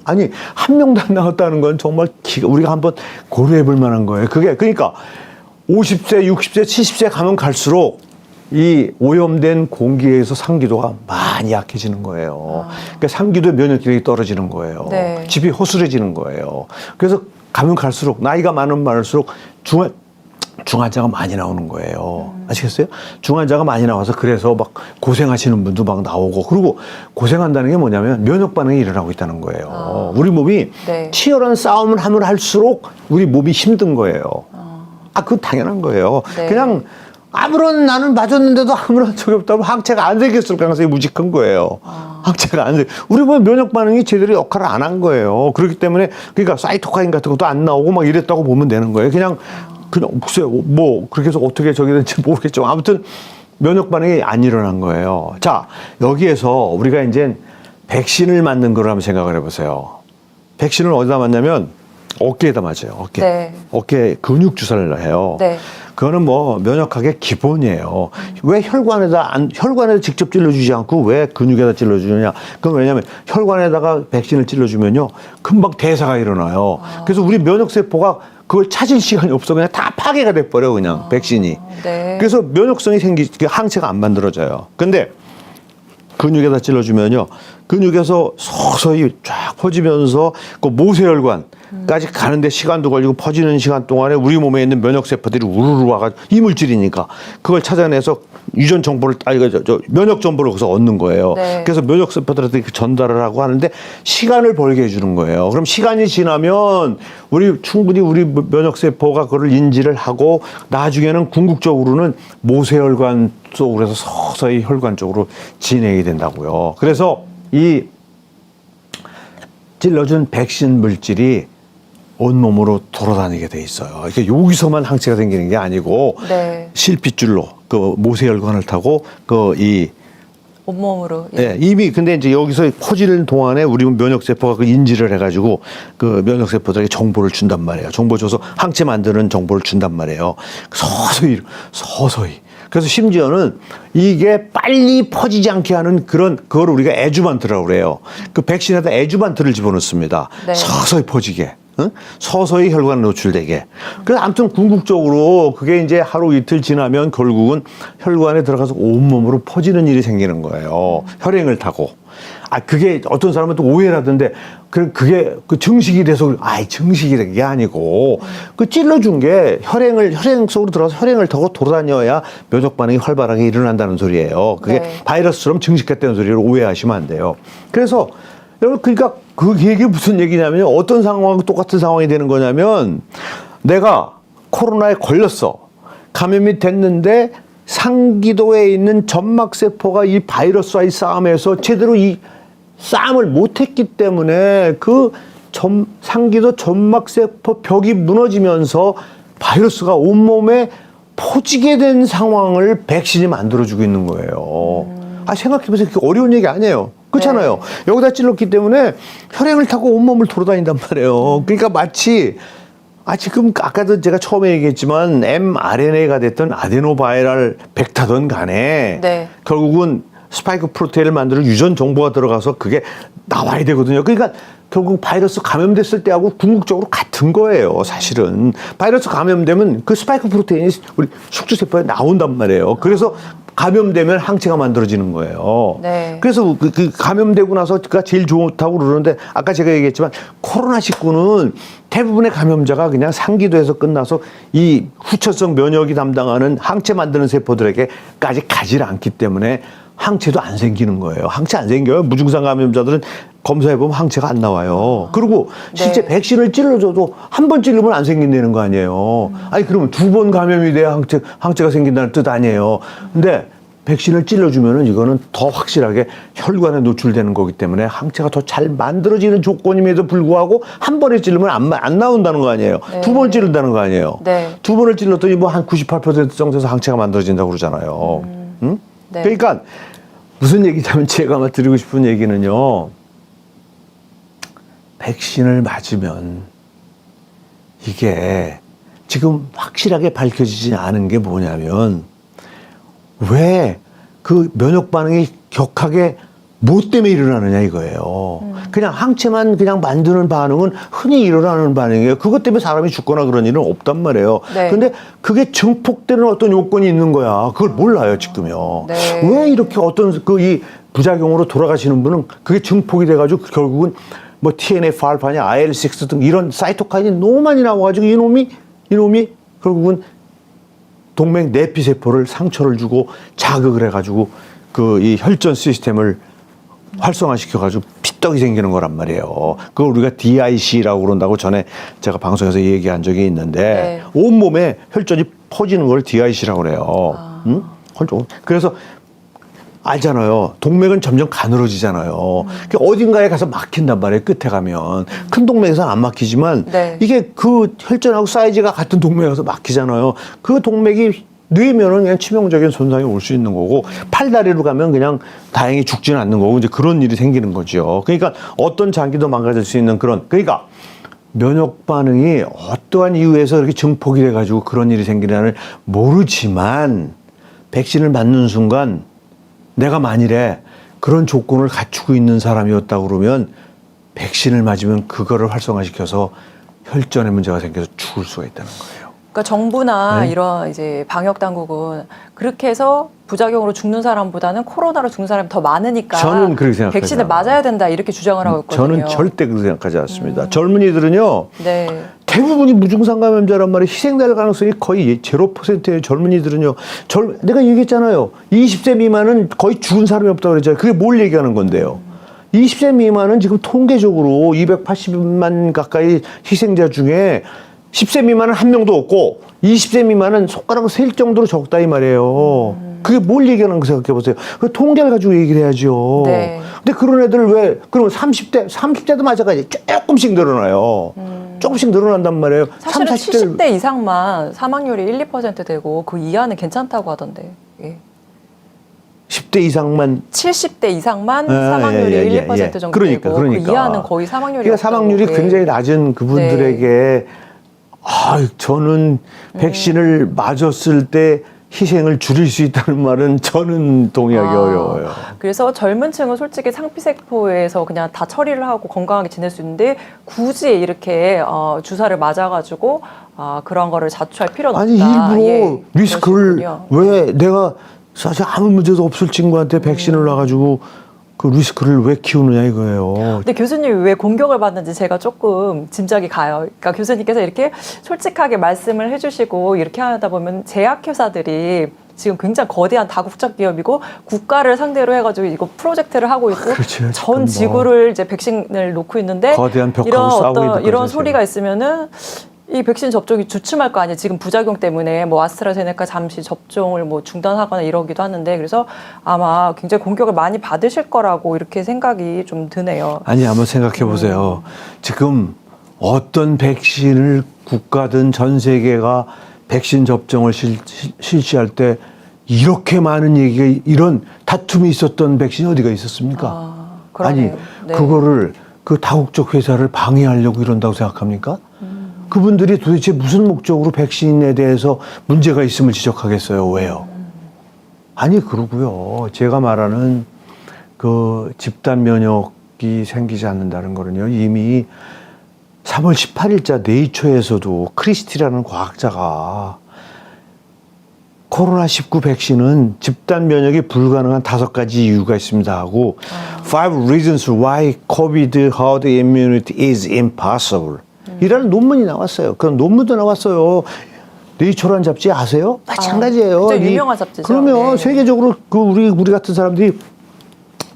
아니 한 명도 안 나왔다는 건 정말 우리가 한번 고려해볼 만한 거예요. 그게 그러니까 50세, 60세, 70세 가면 갈수록 이 오염된 공기에서 상기도가 많이 약해지는 거예요. 그러니까 상기도 면역력이 떨어지는 거예요. 네. 집이 허술해지는 거예요. 그래서 가면 갈수록 나이가 많을수록 중환자가 많이 나오는 거예요. 아시겠어요? 중환자가 많이 나와서 그래서 막 고생하시는 분도 막 나오고 그리고 고생한다는 게 뭐냐면 면역 반응이 일어나고 있다는 거예요. 우리 몸이 네. 치열한 싸움을 하면 할수록 우리 몸이 힘든 거예요. 그건 당연한 거예요. 네. 그냥 아무런 나는 맞았는데도 아무런 적이 없다면 항체가 안 생겼을 가능성이 무지 큰 거예요. 항체가 안 생. 우리 몸 면역 반응이 제대로 역할을 안 한 거예요. 그렇기 때문에 그러니까 사이토카인 같은 것도 안 나오고 막 이랬다고 보면 되는 거예요. 그냥 글쎄요, 뭐 그렇게 해서 어떻게 저기 된지 모르겠지만 아무튼 면역 반응이 안 일어난 거예요. 자, 여기에서 우리가 이제 백신을 맞는 걸 한번 생각을 해보세요. 백신을 어디다 맞냐면 어깨에다 맞아요. 어깨. 네. 어깨에 근육 주사를 해요. 네. 그거는 뭐 면역학의 기본이에요. 왜 혈관에다 직접 찔러주지 않고 왜 근육에다 찔러주느냐? 그건 왜냐하면 혈관에다가 백신을 찔러주면요 금방 대사가 일어나요. 그래서 우리 면역세포가 그걸 찾을 시간이 없어. 그냥 다 파괴가 돼버려 그냥 백신이. 네. 그래서 면역성이 항체가 안 만들어져요. 근데 근육에다 찔러주면요 근육에서 서서히 쫙 퍼지면서 그 모세혈관까지 가는데 시간도 걸리고 퍼지는 시간 동안에 우리 몸에 있는 면역세포들이 우르르 와가지고 이물질이니까 그걸 찾아내서 유전 정보를 면역 정보를 거기서 얻는 거예요. 네. 그래서 면역세포들한테 전달을 하고 하는데 시간을 벌게 해주는 거예요. 그럼 시간이 지나면 충분히 우리 면역세포가 그걸 인지를 하고 나중에는 궁극적으로는 모세혈관 쪽으로 해서 서서히 혈관 쪽으로 진행이 된다고요. 그래서 이 찔러준 백신 물질이 온몸으로 돌아다니게 돼 있어요. 이게 여기서만 항체가 생기는 게 아니고 네. 실핏줄로 그 모세혈관을 타고 온몸으로. 예, 이미 근데 이제 여기서 퍼지는 동안에 우리 면역세포가 그 인지를 해가지고 그 면역세포들에게 정보를 준단 말이에요. 정보 줘서 항체 만드는 정보를 준단 말이에요. 서서히. 그래서 심지어는 이게 빨리 퍼지지 않게 하는 그걸 우리가 에주반트라고 그래요. 그 백신에다 에주반트를 집어넣습니다. 네. 서서히 퍼지게. 응? 서서히 혈관에 노출되게. 그래서 아무튼 궁극적으로 그게 이제 하루 이틀 지나면 결국은 혈관에 들어가서 온몸으로 퍼지는 일이 생기는 거예요. 혈행을 타고. 그게 어떤 사람은 또 오해를 하던데, 그게 그 증식이 돼서, 증식이 된 게 아니고, 그 찔러준 게 혈행 속으로 들어가서 혈행을 타고 돌아다녀야 면역 반응이 활발하게 일어난다는 소리예요. 그게 네. 바이러스처럼 증식했다는 소리를 오해하시면 안 돼요. 그래서, 여러분, 그러니까 이게 무슨 얘기냐면 어떤 상황과 똑같은 상황이 되는 거냐면 내가 코로나에 걸렸어. 감염이 됐는데 상기도에 있는 점막세포가 이 바이러스와의 싸움에서 제대로 이 싸움을 못했기 때문에 그 상기도 점막세포 벽이 무너지면서 바이러스가 온몸에 퍼지게 된 상황을 백신이 만들어주고 있는 거예요. 생각해보세요. 그게 어려운 얘기 아니에요. 그렇잖아요. 여기다 찔렀기 때문에 혈행을 타고 온몸을 돌아다닌단 말이에요. 그러니까 마치 지금 아까도 제가 처음에 얘기했지만 mRNA가 됐던 아데노바이럴 벡터든 간에 네. 결국은 스파이크 프로테인을 만드는 유전 정보가 들어가서 그게 나와야 되거든요. 그러니까 결국 바이러스 감염됐을 때하고 궁극적으로 같은 거예요. 사실은 바이러스 감염되면 그 스파이크 프로테인이 우리 숙주세포에 나온단 말이에요. 그래서 감염되면 항체가 만들어지는 거예요. 네. 그래서 그 감염되고 나서가 제일 좋다고 그러는데 아까 제가 얘기했지만 코로나19는 대부분의 감염자가 그냥 상기도에서 끝나서 이 후천성 면역이 담당하는 항체 만드는 세포들에게까지 가지 않기 때문에 항체도 안 생기는 거예요. 항체 안 생겨요. 무증상 감염자들은 검사해보면 항체가 안 나와요. 그리고 실제 네. 백신을 찔러줘도 한 번 찔르면 안 생긴다는 거 아니에요. 아니 그러면 2번 감염이 돼야 항체가 생긴다는 뜻 아니에요. 근데 백신을 찔러주면은 이거는 더 확실하게 혈관에 노출되는 거기 때문에 항체가 더 잘 만들어지는 조건임에도 불구하고 한 번에 찌르면 안 나온다는 거 아니에요. 네. 2번 찌른다는 거 아니에요. 네. 2번을 찔렀더니 뭐 한 98% 정도에서 항체가 만들어진다고 그러잖아요. 응? 네. 그러니까 무슨 얘기냐면 제가 드리고 싶은 얘기는요. 백신을 맞으면 이게 지금 확실하게 밝혀지지 않은 게 뭐냐면 왜 그 면역 반응이 격하게 뭐 때문에 일어나느냐 이거예요. 그냥 항체만 그냥 만드는 반응은 흔히 일어나는 반응이에요. 그것 때문에 사람이 죽거나 그런 일은 없단 말이에요. 네. 근데 그게 증폭되는 어떤 요건이 있는 거야. 그걸 몰라요, 지금요. 네. 왜 이렇게 어떤 이 부작용으로 돌아가시는 분은 그게 증폭이 돼가지고 결국은 뭐 TNF-알파냐, IL-6 등 이런 사이토카인이 너무 많이 나와가지고 이놈이 결국은 동맥 내피세포를 상처를 주고 자극을 해가지고 그 이 혈전 시스템을 활성화시켜가지고 피떡이 생기는 거란 말이에요. 그걸 우리가 DIC라고 그런다고 전에 제가 방송에서 얘기한 적이 있는데 온몸에 혈전이 퍼지는 걸 DIC라고 그래요. 응? 그래서 알잖아요. 동맥은 점점 가늘어지잖아요. 어딘가에 가서 막힌단 말이에요. 끝에 가면. 큰 동맥에서는 안 막히지만 이게 그 혈전하고 사이즈가 같은 동맥에 가서 막히잖아요. 그 동맥이 뇌면은 그냥 치명적인 손상이 올 수 있는 거고 팔다리로 가면 그냥 다행히 죽지는 않는 거고 이제 그런 일이 생기는 거죠. 그러니까 어떤 장기도 망가질 수 있는 그러니까 면역 반응이 어떠한 이유에서 이렇게 증폭이 돼가지고 그런 일이 생기냐를 모르지만 백신을 맞는 순간 내가 만일에 그런 조건을 갖추고 있는 사람이었다고 그러면 백신을 맞으면 그거를 활성화시켜서 혈전에 문제가 생겨서 죽을 수가 있다는 거예요. 그러니까 정부나 네. 이런 이제 방역 당국은 그렇게 해서 부작용으로 죽는 사람보다는 코로나로 죽는 사람이 더 많으니까 저는 그렇게 생각하지 백신을 않아요. 맞아야 된다 이렇게 주장을 하고 있거든요. 저는 절대 그렇게 생각하지 않습니다. 젊은이들은요. 네. 대부분이 무증상 감염자란 말이에요. 희생될 가능성이 거의 0%예요. 젊은이들은요. 내가 얘기했잖아요. 20세 미만은 거의 죽은 사람이 없다고 그랬잖아요. 그게 뭘 얘기하는 건데요. 20세 미만은 지금 통계적으로 280만 가까이 희생자 중에 10세 미만은 한 명도 없고 20세 미만은 손가락을 셀 정도로 적다 이 말이에요. 그게 뭘 얘기하는 거 생각해 보세요. 그 통계를 가지고 얘기를 해야죠. 네. 근데 그런 애들 왜 그러면 30대도 마찬가지 조금씩 늘어나요. 조금씩 늘어난단 말이에요. 사실은 30, 40대 70대 이상만 사망률이 1, 2% 되고 그 이하는 괜찮다고 하던데. 예. 10대 이상만 70대 이상만 사망률이 1, 2% 정도 그러니까. 되고 그 이하는 거의 사망률이 그러니까 사망률이 없다고. 굉장히 낮은 그분들에게 저는 백신을 맞았을 때 희생을 줄일 수 있다는 말은 저는 동의하기 어려워요. 그래서 젊은 층은 솔직히 상피세포에서 그냥 다 처리를 하고 건강하게 지낼 수 있는데 굳이 이렇게 주사를 맞아가지고 그런 거를 자초할 필요는 아니 없다. 일부러 리스크를 그러시군요. 왜 내가 사실 아무 문제도 없을 친구한테 백신을 놔가지고 그 리스크를 왜 키우느냐 이거예요. 근데 교수님이 왜 공격을 받는지 제가 조금 짐작이 가요. 그러니까 교수님께서 이렇게 솔직하게 말씀을 해주시고 이렇게 하다 보면 제약회사들이 지금 굉장히 거대한 다국적 기업이고 국가를 상대로 해가지고 이거 프로젝트를 하고 있고 그렇죠. 전 지구를 이제 백신을 놓고 있는데 거대한 벽하고 이런 싸우고 있는 이런 거죠, 소리가 있으면은 이 백신 접종이 주춤할 거 아니에요. 지금 부작용 때문에 뭐 아스트라제네카 잠시 접종을 뭐 중단하거나 이러기도 하는데 그래서 아마 굉장히 공격을 많이 받으실 거라고 이렇게 생각이 좀 드네요. 아니 한번 생각해 보세요. 지금 어떤 백신을 국가든 전 세계가 백신 접종을 실시할 때 이렇게 많은 얘기가 이런 다툼이 있었던 백신이 어디가 있었습니까? 그러네요. 아니 네. 그거를 그 다국적 회사를 방해하려고 이런다고 생각합니까? 그분들이 도대체 무슨 목적으로 백신에 대해서 문제가 있음을 지적하겠어요? 왜요? 아니 그러고요. 제가 말하는 그 집단 면역이 생기지 않는다는 거는요. 이미 3월 18일자 네이처에서도 크리스티라는 과학자가 코로나19 백신은 집단 면역이 불가능한 5가지 이유가 있습니다 하고 Five reasons why COVID herd immunity is impossible 이라는 논문이 나왔어요. 그런 논문도 나왔어요. 네이처라는 잡지 아세요? 마찬가지예요. 진짜 유명한 잡지죠. 그러면 네. 세계적으로 그 우리 같은 사람들이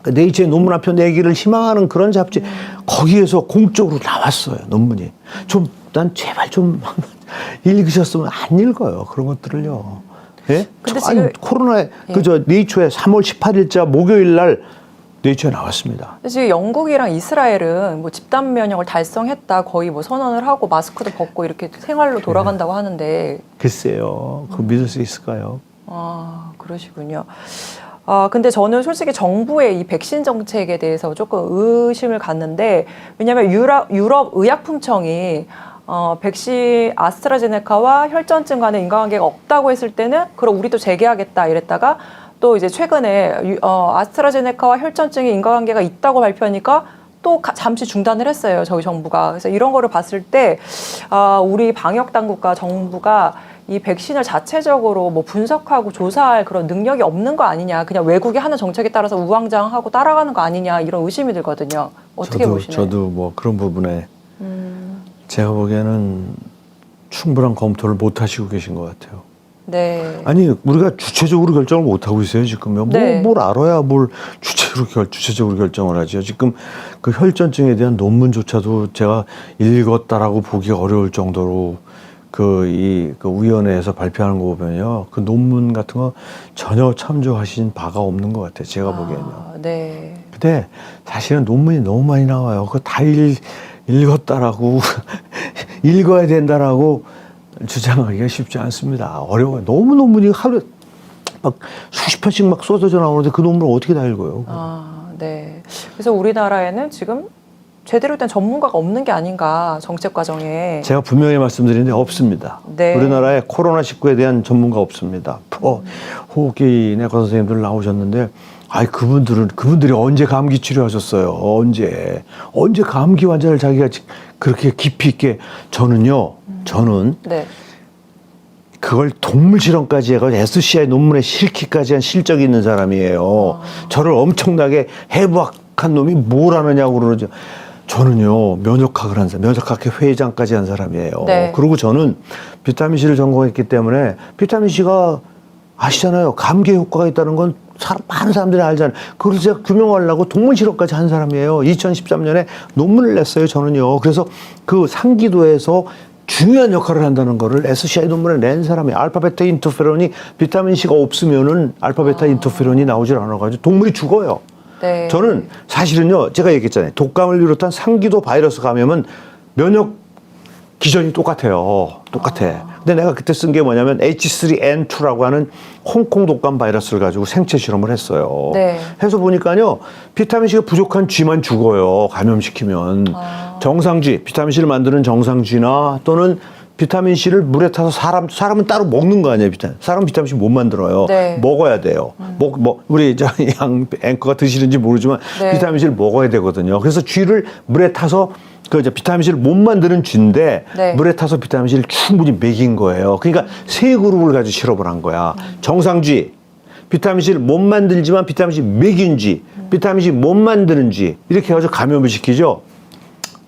그 네이처의 논문 한 편 내기를 희망하는 그런 잡지 거기에서 공적으로 나왔어요. 논문이. 좀 난 제발 좀 읽으셨으면 안 읽어요. 그런 것들을요. 예? 근데 아니, 지금- 코로나 예. 그저 네이처에 3월 18일자 목요일 날 네이처에 나왔습니다. 근데 지금 영국이랑 이스라엘은 뭐 집단 면역을 달성했다 거의 뭐 선언을 하고 마스크도 벗고 이렇게 생활로 돌아간다고 하는데 글쎄요. 그거 믿을 수 있을까요? 아 그러시군요. 근데 저는 솔직히 정부의 이 백신 정책에 대해서 조금 의심을 갖는데 왜냐하면 유럽 의약품청이 백신 아스트라제네카와 혈전증 간의 인과관계가 없다고 했을 때는 그럼 우리도 재개하겠다 이랬다가 또 이제 최근에 아스트라제네카와 혈전증의 인과관계가 있다고 발표하니까 또 잠시 중단을 했어요. 저희 정부가. 그래서 이런 거를 봤을 때 우리 방역 당국과 정부가 이 백신을 자체적으로 뭐 분석하고 조사할 그런 능력이 없는 거 아니냐. 그냥 외국이 하는 정책에 따라서 우왕좌왕하고 따라가는 거 아니냐. 이런 의심이 들거든요. 어떻게 보시나요? 저도 뭐 그런 부분에 제가 보기에는 충분한 검토를 못 하시고 계신 것 같아요. 네. 아니 우리가 주체적으로 결정을 못 하고 있어요 지금요. 네. 뭘 알아야 뭘 주체적으로 결정을 하죠. 지금 그 혈전증에 대한 논문조차도 제가 읽었다라고 보기 어려울 정도로 그 위원회에서 발표하는 거 보면요, 그 논문 같은 거 전혀 참조하신 바가 없는 것 같아요. 제가 보기에는요. 네. 근데 사실은 논문이 너무 많이 나와요. 그거 다 읽었다라고 읽어야 된다라고 주장하기가 쉽지 않습니다. 어려워요. 너무 논문이 하루에 막 수십 편씩 막 쏟아져 나오는데 그 논문을 어떻게 다 읽어요? 네. 그래서 우리나라에는 지금 제대로 된 전문가가 없는 게 아닌가 정책 과정에. 제가 분명히 말씀드리는데 없습니다. 네. 우리나라에 코로나19에 대한 전문가 없습니다. 호흡기 내과 선생님들 나오셨는데, 그분들이 언제 감기 치료하셨어요? 언제 감기 환자를 자기가 그렇게 깊이 있게 저는 네. 그걸 동물 실험까지 해가지고 SCI 논문에 실기까지 한 실적이 있는 사람이에요. 저를 엄청나게 해부학한 놈이 뭘 아느냐고 그러죠. 저는요, 면역학회 회장까지 한 사람이에요. 네. 그리고 저는 비타민C를 전공했기 때문에 비타민C가 아시잖아요. 감기에 효과가 있다는 건 많은 사람들이 알잖아요. 그걸 제가 규명하려고 동물 실험까지 한 사람이에요. 2013년에 논문을 냈어요, 저는요. 그래서 그 상기도에서 중요한 역할을 한다는 거를 SCI 논문에 낸 사람이 알파베타 인터페론이 비타민C가 없으면은 알파베타 인터페론이 나오질 않아가지고 동물이 죽어요. 네. 저는 사실은요, 제가 얘기했잖아요. 독감을 비롯한 상기도 바이러스 감염은 면역 기전이 똑같아요. 근데 내가 그때 쓴 게 뭐냐면 H3N2라고 하는 홍콩 독감 바이러스를 가지고 생체 실험을 했어요. 네. 해서 보니까요, 비타민C가 부족한 쥐만 죽어요. 감염시키면. 정상쥐, 비타민C를 만드는 정상쥐나 또는 비타민C를 물에 타서 사람은 따로 먹는 거 아니에요, 사람 비타민C 못 만들어요. 네. 먹어야 돼요. 우리 양 앵커가 드시는지 모르지만 네. 비타민C를 먹어야 되거든요. 그래서 쥐를 물에 타서 비타민C를 못 만드는 쥐인데 네. 물에 타서 비타민C를 충분히 먹인 거예요. 그러니까 세 그룹을 가지고 실험을 한 거야. 정상쥐, 비타민C를 못 만들지만 비타민C 먹인 쥐, 비타민C 못 만드는 쥐, 이렇게 해가지고 감염을 시키죠.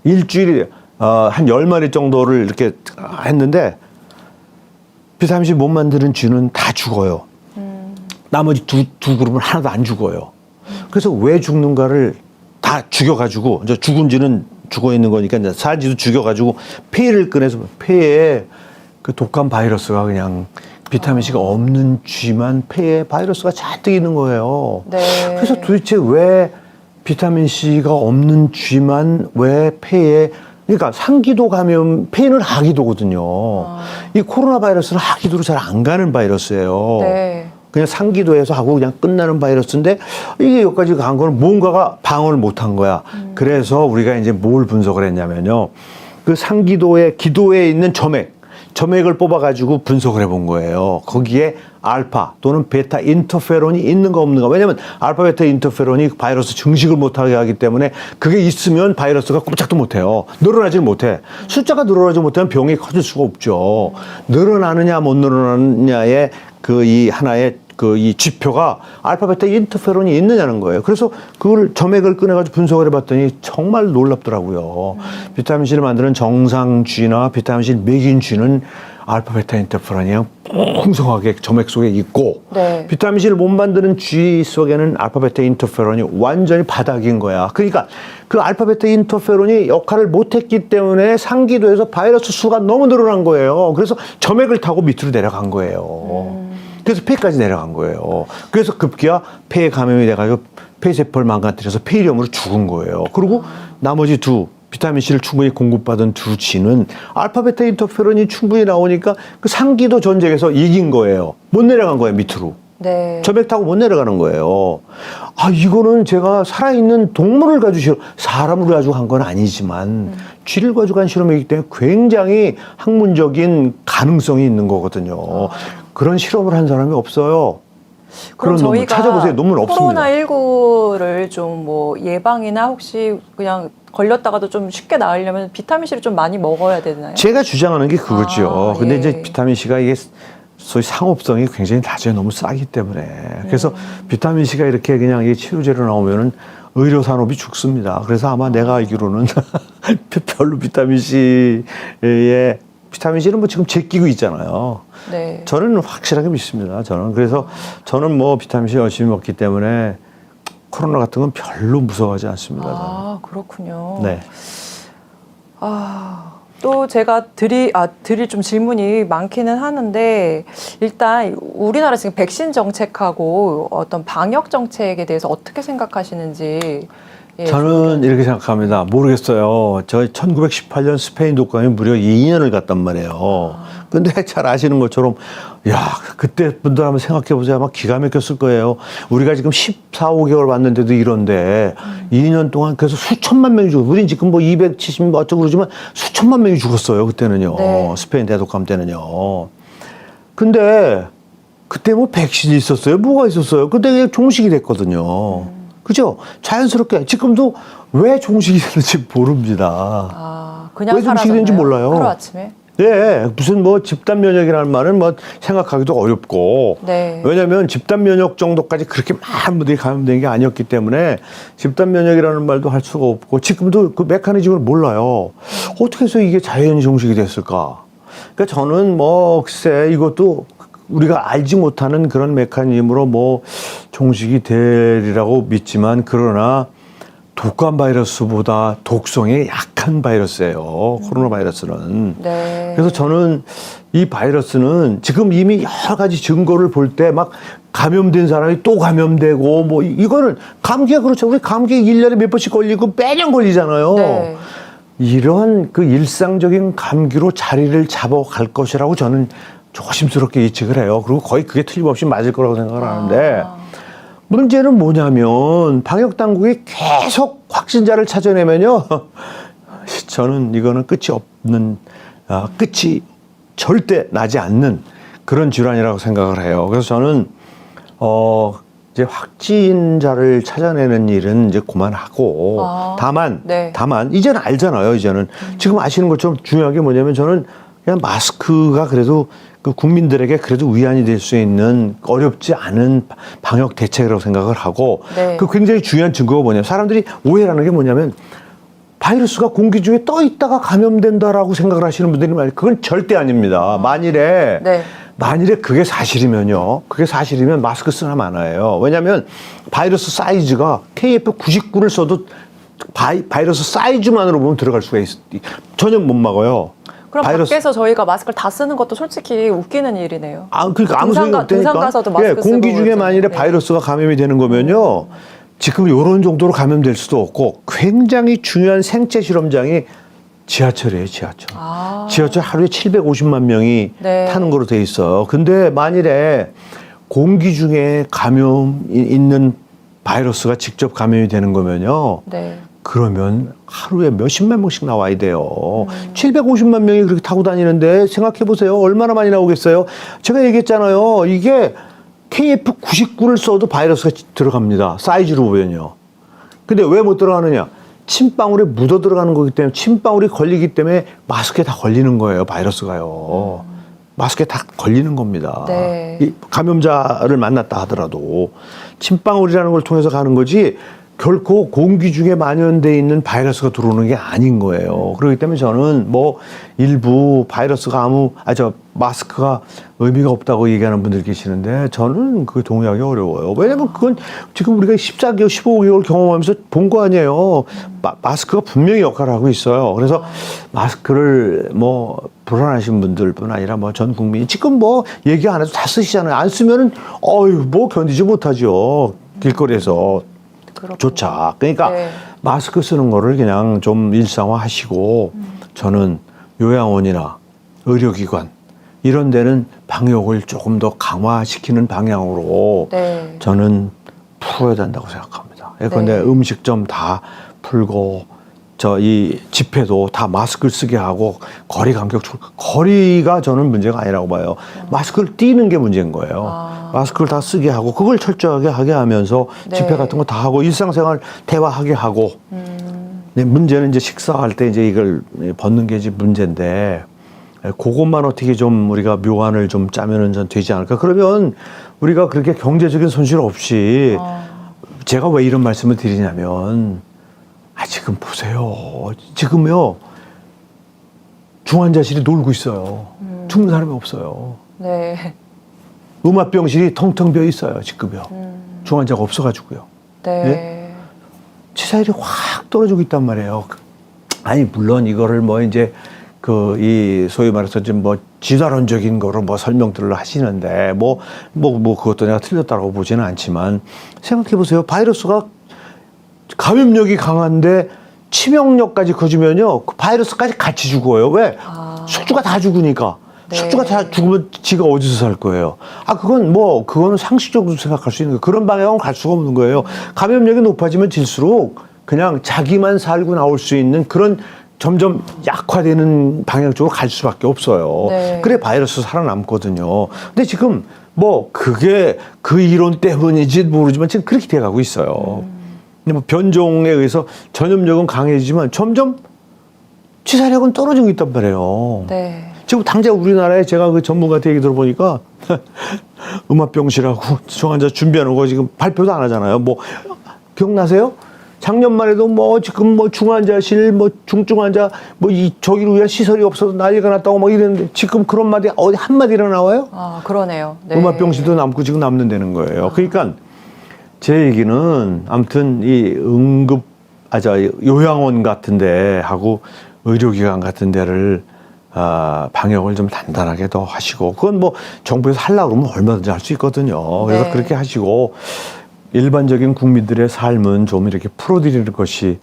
일주일에 한 10마리 정도를 이렇게 했는데 비타민C 못 만드는 쥐는 다 죽어요. 나머지 두 그룹은 하나도 안 죽어요. 그래서 왜 죽는가를 다 죽여가지고, 이제 죽은 쥐는 죽어 있는 거니까 이제 살쥐도 죽여가지고 폐를 꺼내서 폐에 그 독감 바이러스가 그냥 비타민C가 없는 쥐만 폐에 바이러스가 잔뜩 있는 거예요. 네. 그래서 도대체 왜 비타민C가 없는 쥐만 왜 폐에, 그러니까 상기도 감염, 폐는 하기도거든요. 이 코로나 바이러스는 하기도로 잘 안 가는 바이러스예요. 네. 그냥 상기도에서 하고 그냥 끝나는 바이러스인데 이게 여기까지 간 거는 뭔가가 방어를 못한 거야. 그래서 우리가 이제 뭘 분석을 했냐면요. 그 상기도의 기도에 있는 점액을 뽑아가지고 분석을 해본 거예요. 거기에 알파 또는 베타 인터페론이 있는가 없는가. 왜냐하면 알파 베타 인터페론이 바이러스 증식을 못하게 하기 때문에 그게 있으면 바이러스가 꼼짝도 못해요. 늘어나질 못해. 숫자가 늘어나지 못하면 병이 커질 수가 없죠. 늘어나느냐 못 늘어나느냐의 그 이 하나의 그 이 지표가 알파 베타 인터페론이 있느냐는 거예요. 그래서 그걸 점액을 꺼내가지고 분석을 해봤더니 정말 놀랍더라고요. 비타민C를 만드는 정상쥐나 비타민C 먹인 쥐는 알파 베타 인터페론이 풍성하게 점액 속에 있고 네. 비타민C를 못 만드는 쥐 속에는 알파 베타 인터페론이 완전히 바닥인 거야. 그러니까 그 알파 베타 인터페론이 역할을 못했기 때문에 상기도에서 바이러스 수가 너무 늘어난 거예요. 그래서 점액을 타고 밑으로 내려간 거예요. 그래서 폐까지 내려간 거예요. 그래서 급기야 폐에 감염이 돼가지고 폐세포를 망가뜨려서 폐렴으로 죽은 거예요. 그리고 나머지 비타민C를 충분히 공급받은 두 쥐는 알파 베타 인터페론이 충분히 나오니까 그 상기도 전쟁에서 이긴 거예요. 못 내려간 거예요, 밑으로. 네. 점액 타고 못 내려가는 거예요. 아, 이거는 제가 살아있는 동물을 가지고 사람을 가지고 한 건 아니지만 쥐를 가지고 한 실험이기 때문에 굉장히 학문적인 가능성이 있는 거거든요. 그런 실험을 한 사람이 없어요. 그럼 그런 논문 저희가 찾아보세요. 논문 없습니다. 코로나19를 좀 뭐 예방이나 혹시 그냥 걸렸다가도 좀 쉽게 나으려면 비타민C를 좀 많이 먹어야 되나요? 제가 주장하는 게 그거죠. 근데 예. 이제 비타민C가 이게 소위 상업성이 굉장히 낮아요. 너무 싸기 때문에. 그래서 비타민C가 이렇게 그냥 이 치료제로 나오면은 의료 산업이 죽습니다. 그래서 아마 내가 알기로는 별로 비타민C는 뭐 지금 제끼고 있잖아요. 네. 저는 확실하게 믿습니다. 그래서 저는 뭐 비타민C 열심히 먹기 때문에 코로나 같은 건 별로 무서워하지 않습니다. 아, 그렇군요. 저는. 네. 또 제가 드릴 좀 질문이 많기는 하는데, 일단 우리나라 지금 백신 정책하고 어떤 방역 정책에 대해서 어떻게 생각하시는지. 예, 저는 이렇게 생각합니다. 모르겠어요. 저 1918년 스페인 독감이 무려 2년을 갔단 말이에요. 근데 잘 아시는 것처럼, 야, 그때 분들 한번 생각해보자. 아마 기가 막혔을 거예요. 우리가 지금 14, 5개월 왔는데도 이런데, 2년 동안 그래서 수천만 명이 죽었어요. 우린 지금 뭐 270 어쩌고 그러지만 수천만 명이 죽었어요. 그때는요. 네. 스페인 대독감 때는요. 근데, 그때 뭐 백신이 있었어요? 뭐가 있었어요? 그때 그냥 종식이 됐거든요. 그죠? 자연스럽게. 지금도 왜 종식이 되는지 모릅니다. 그냥 왜 종식이 되는지 몰라요. 하루아침에? 네, 무슨 뭐 집단 면역이라는 말은 뭐 생각하기도 어렵고. 네. 왜냐하면 집단 면역 정도까지 그렇게 많은 분들이 감염된 게 아니었기 때문에 집단 면역이라는 말도 할 수가 없고 지금도 그 메커니즘을 몰라요. 어떻게 해서 이게 자연히 종식이 됐을까? 그러니까 저는 뭐 글쎄 이것도 우리가 알지 못하는 그런 메커니즘으로 뭐 종식이 되리라고 믿지만 그러나 독감 바이러스보다 독성이 약한 바이러스예요. 코로나 바이러스는. 네. 그래서 저는 이 바이러스는 지금 이미 여러 가지 증거를 볼 때 막 감염된 사람이 또 감염되고 뭐 이거는 감기가 그렇죠. 우리 감기 1년에 몇 번씩 걸리고 매년 걸리잖아요. 네. 이런 그 일상적인 감기로 자리를 잡아갈 것이라고 저는 조심스럽게 예측을 해요. 그리고 거의 그게 틀림없이 맞을 거라고 생각을 하는데 문제는 뭐냐면 방역 당국이 계속 확진자를 찾아내면요. 저는 이거는 끝이 절대 나지 않는 그런 질환이라고 생각을 해요. 그래서 저는 이제 확진자를 찾아내는 일은 이제 그만하고 다만 이제는 알잖아요. 이제는 지금 아시는 것처럼 중요한 게 뭐냐면 저는 그냥 마스크가 그래도 그 국민들에게 그래도 위안이 될 수 있는 어렵지 않은 방역 대책이라고 생각을 하고 그 굉장히 중요한 증거가 뭐냐면 사람들이 오해하는 게 뭐냐면 바이러스가 공기 중에 떠 있다가 감염된다라고 생각을 하시는 분들이 많아요. 그건 절대 아닙니다. 만일에 그게 사실이면요. 그게 사실이면 마스크 쓰나 마나예요. 왜냐하면 바이러스 사이즈가 KF99를 써도 바이러스 사이즈만으로 보면 들어갈 수가 전혀 못 막아요. 그럼 밖에서 저희가 마스크를 다 쓰는 것도 솔직히 웃기는 일이네요. 그러니까 아무 소용이 없다니까. 등산 가서도 마스크 쓰고 공기 중에 만일에 바이러스가 감염이 되는 거면요. 지금 이런 정도로 감염될 수도 없고 굉장히 중요한 생체 실험장이 지하철이에요. 지하철 하루에 750만 명이 타는 거로 돼 있어요. 근데 만일에 공기 중에 감염 있는 바이러스가 직접 감염이 되는 거면요. 네. 그러면 하루에 몇십만 명씩 나와야 돼요. 750만 명이 그렇게 타고 다니는데 생각해 보세요. 얼마나 많이 나오겠어요? 제가 얘기했잖아요. 이게 KF99를 써도 바이러스가 들어갑니다. 사이즈로 보면요. 근데 왜 못 들어가느냐? 침방울에 묻어 들어가는 거기 때문에 침방울이 걸리기 때문에 마스크에 다 걸리는 거예요. 바이러스가요. 마스크에 다 걸리는 겁니다. 네. 이 감염자를 만났다 하더라도 침방울이라는 걸 통해서 가는 거지 결코 공기 중에 만연돼 있는 바이러스가 들어오는 게 아닌 거예요. 그렇기 때문에 저는 뭐 일부 바이러스가 마스크가 의미가 없다고 얘기하는 분들 계시는데 저는 그거 동의하기 어려워요. 왜냐면 그건 지금 우리가 14개월, 15개월 경험하면서 본 거 아니에요. 마스크가 분명히 역할을 하고 있어요. 그래서 마스크를 뭐 불안하신 분들뿐 아니라 뭐 전 국민이 지금 뭐 얘기 안 해도 다 쓰시잖아요. 안 쓰면은 뭐 견디지 못하죠. 길거리에서. 조차. 그러니까 네. 마스크 쓰는 거를 그냥 좀 일상화하시고 저는 요양원이나 의료기관 이런 데는 방역을 조금 더 강화시키는 방향으로 네. 저는 풀어야 된다고 생각합니다. 예컨대 네. 음식점 다 풀고 이 집회도 다 마스크를 쓰게 하고 거리 간격 거리가 저는 문제가 아니라고 봐요. 마스크를 띄는 게 문제인 거예요. 마스크를 다 쓰게 하고 그걸 철저하게 하게 하면서 네. 집회 같은 거 다 하고 일상생활 대화하게 하고. 근데 문제는 이제 식사할 때 이제 이걸 벗는 게 이제 문제인데 그것만 어떻게 좀 우리가 묘안을 좀 짜면은 전 되지 않을까. 그러면 우리가 그렇게 경제적인 손실 없이 제가 왜 이런 말씀을 드리냐면 지금 보세요. 지금요. 중환자실이 놀고 있어요. 죽는 사람이 없어요. 네. 음압병실이 텅텅 비어 있어요. 지금요. 중환자가 없어가지고요. 네. 예? 치사율이 확 떨어지고 있단 말이에요. 아니 물론 이거를 뭐 이제 이 소위 말해서 좀 뭐 진화론적인 거로 뭐 설명들을 하시는데 뭐 그것도 내가 틀렸다고 보지는 않지만 생각해 보세요. 바이러스가 감염력이 강한데 치명력까지 커지면요. 그 바이러스까지 같이 죽어요. 왜? 숙주가 다 죽으니까. 네. 숙주가 다 죽으면 지가 어디서 살 거예요. 그거는 상식적으로 생각할 수 있는 거예요. 그런 방향은 갈 수가 없는 거예요. 감염력이 높아지면 질수록 그냥 자기만 살고 나올 수 있는 그런 점점 약화되는 방향 쪽으로 갈 수밖에 없어요. 네. 그래 바이러스 살아남거든요. 근데 지금 그게 그 이론 때문인지 모르지만 지금 그렇게 돼가고 있어요. 근데 변종에 의해서 전염력은 강해지지만 점점 치사력은 떨어지고 있단 말이에요. 네. 지금 당장 우리나라에 제가 그 전문가한테 얘기 들어보니까 음압병실하고 중환자 준비하는 거 지금 발표도 안 하잖아요. 기억나세요? 작년만 해도 지금 중환자실 중증환자 저기를 위한 시설이 없어서 난리가 났다고 이랬는데 지금 그런 말이 어디 한마디나 나와요? 그러네요. 네. 음압병실도 남고 지금 남는다는 거예요. 그러니까 제 얘기는 아무튼 이 요양원 같은 데 하고 의료기관 같은 데를 방역을 좀 단단하게 더 하시고 그건 정부에서 하려고 그러면 얼마든지 할 수 있거든요. 그래서 네. 그렇게 하시고 일반적인 국민들의 삶은 좀 이렇게 풀어드리는 것이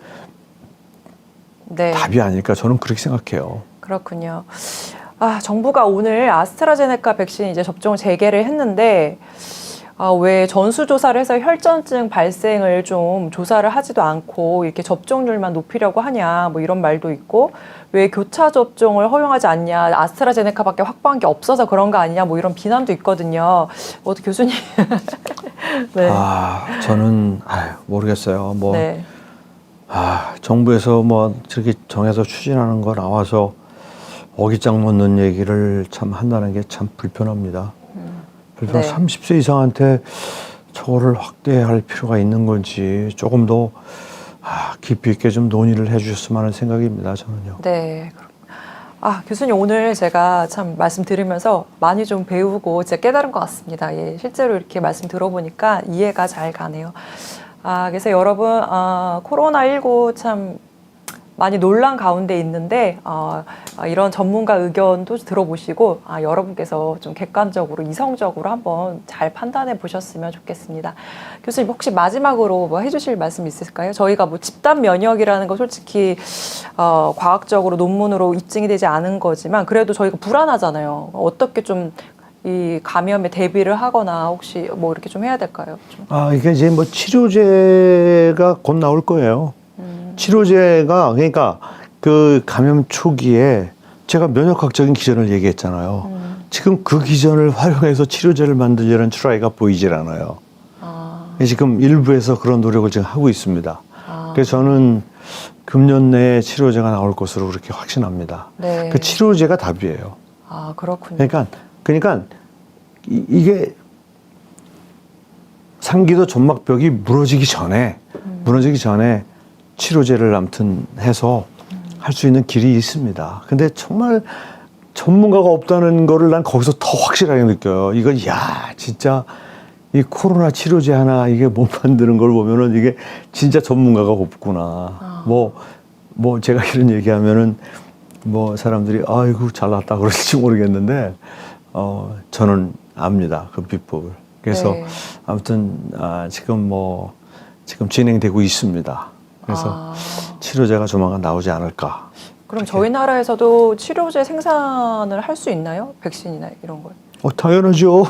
네. 답이 아닐까 저는 그렇게 생각해요. 그렇군요. 정부가 오늘 아스트라제네카 백신 이제 접종 재개를 했는데 왜 전수조사를 해서 혈전증 발생을 좀 조사를 하지도 않고 이렇게 접종률만 높이려고 하냐 이런 말도 있고 왜 교차 접종을 허용하지 않냐 아스트라제네카밖에 확보한 게 없어서 그런 거 아니냐 이런 비난도 있거든요. 교수님. 네. 저는 모르겠어요. 네. 정부에서 저렇게 정해서 추진하는 거 나와서 어깃장 놓는 얘기를 참 한다는 게 참 불편합니다. 그래서 네. 30세 이상한테 저거를 확대할 필요가 있는 건지 조금 더 깊이 있게 좀 논의를 해주셨으면 하는 생각입니다. 저는요. 네. 교수님 오늘 제가 참 말씀 들으면서 많이 좀 배우고 진짜 깨달은 것 같습니다. 예, 실제로 이렇게 말씀 들어보니까 이해가 잘 가네요. 그래서 여러분 코로나19 참 많이 논란 가운데 있는데 이런 전문가 의견도 들어보시고 여러분께서 좀 객관적으로 이성적으로 한번 잘 판단해 보셨으면 좋겠습니다. 교수님 혹시 마지막으로 해주실 말씀 있으실까요? 저희가 집단 면역이라는 거 솔직히 과학적으로 논문으로 입증이 되지 않은 거지만 그래도 저희가 불안하잖아요. 어떻게 좀 이 감염에 대비를 하거나 혹시 뭐 이렇게 좀 해야 될까요? 좀. 이게 이제 뭐 치료제가 곧 나올 거예요. 치료제가 그러니까 그 감염 초기에 제가 면역학적인 기전을 얘기했잖아요. 지금 그 기전을 활용해서 치료제를 만들려는 트라이가 보이질 않아요. 지금 일부에서 그런 노력을 지금 하고 있습니다. 그래서 저는 금년 내에 치료제가 나올 것으로 그렇게 확신합니다. 네. 그 치료제가 답이에요. 그렇군요. 그러니까 이게 상기도 점막벽이 무너지기 전에 치료제를 아무튼 해서 할 수 있는 길이 있습니다. 근데 정말 전문가가 없다는 거를 난 거기서 더 확실하게 느껴요. 이거 진짜 이 코로나 치료제 하나 이게 못 만드는 걸 보면은 이게 진짜 전문가가 없구나. 뭐 제가 이런 얘기하면은 뭐 사람들이 아이고 잘났다 그럴지 모르겠는데 저는 압니다. 그 비법을. 그래서 네. 아무튼 지금 진행되고 있습니다. 그래서 치료제가 조만간 나오지 않을까. 그럼 저희 나라에서도 치료제 생산을 할 수 있나요? 백신이나 이런 걸? 당연하죠.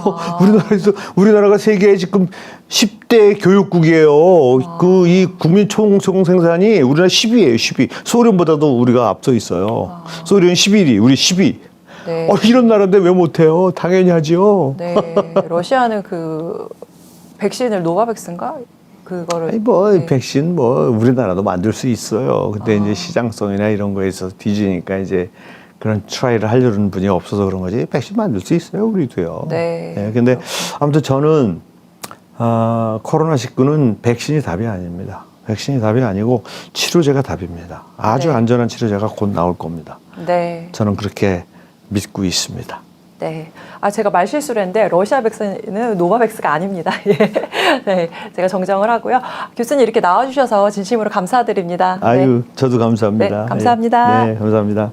우리나라가 세계에 지금 10대 교육국이에요. 이 국민 총 생산이 우리나라 10위예요, 10위. 소련보다도 우리가 앞서 있어요. 소련 11위, 우리 10위. 네. 이런 나라인데 왜 못해요? 당연히 하죠. 네. 러시아는 그 백신을 노바백스인가? 그거를. 네. 백신 우리나라도 만들 수 있어요. 근데 이제 시장성이나 이런 거에 있어서 뒤지니까 이제 그런 트라이를 하려는 분이 없어서 그런 거지. 백신 만들 수 있어요, 우리도요. 네. 근데 아무튼 저는 코로나19는 백신이 답이 아닙니다. 백신이 답이 아니고 치료제가 답입니다. 아주 네. 안전한 치료제가 곧 나올 겁니다. 네. 저는 그렇게 믿고 있습니다. 네. 제가 말실수를 했는데 러시아 백신은 노바백스가 아닙니다. 예. 네. 제가 정정을 하고요. 교수님 이렇게 나와주셔서 진심으로 감사드립니다. 저도 감사합니다. 네, 감사합니다. 네, 감사합니다.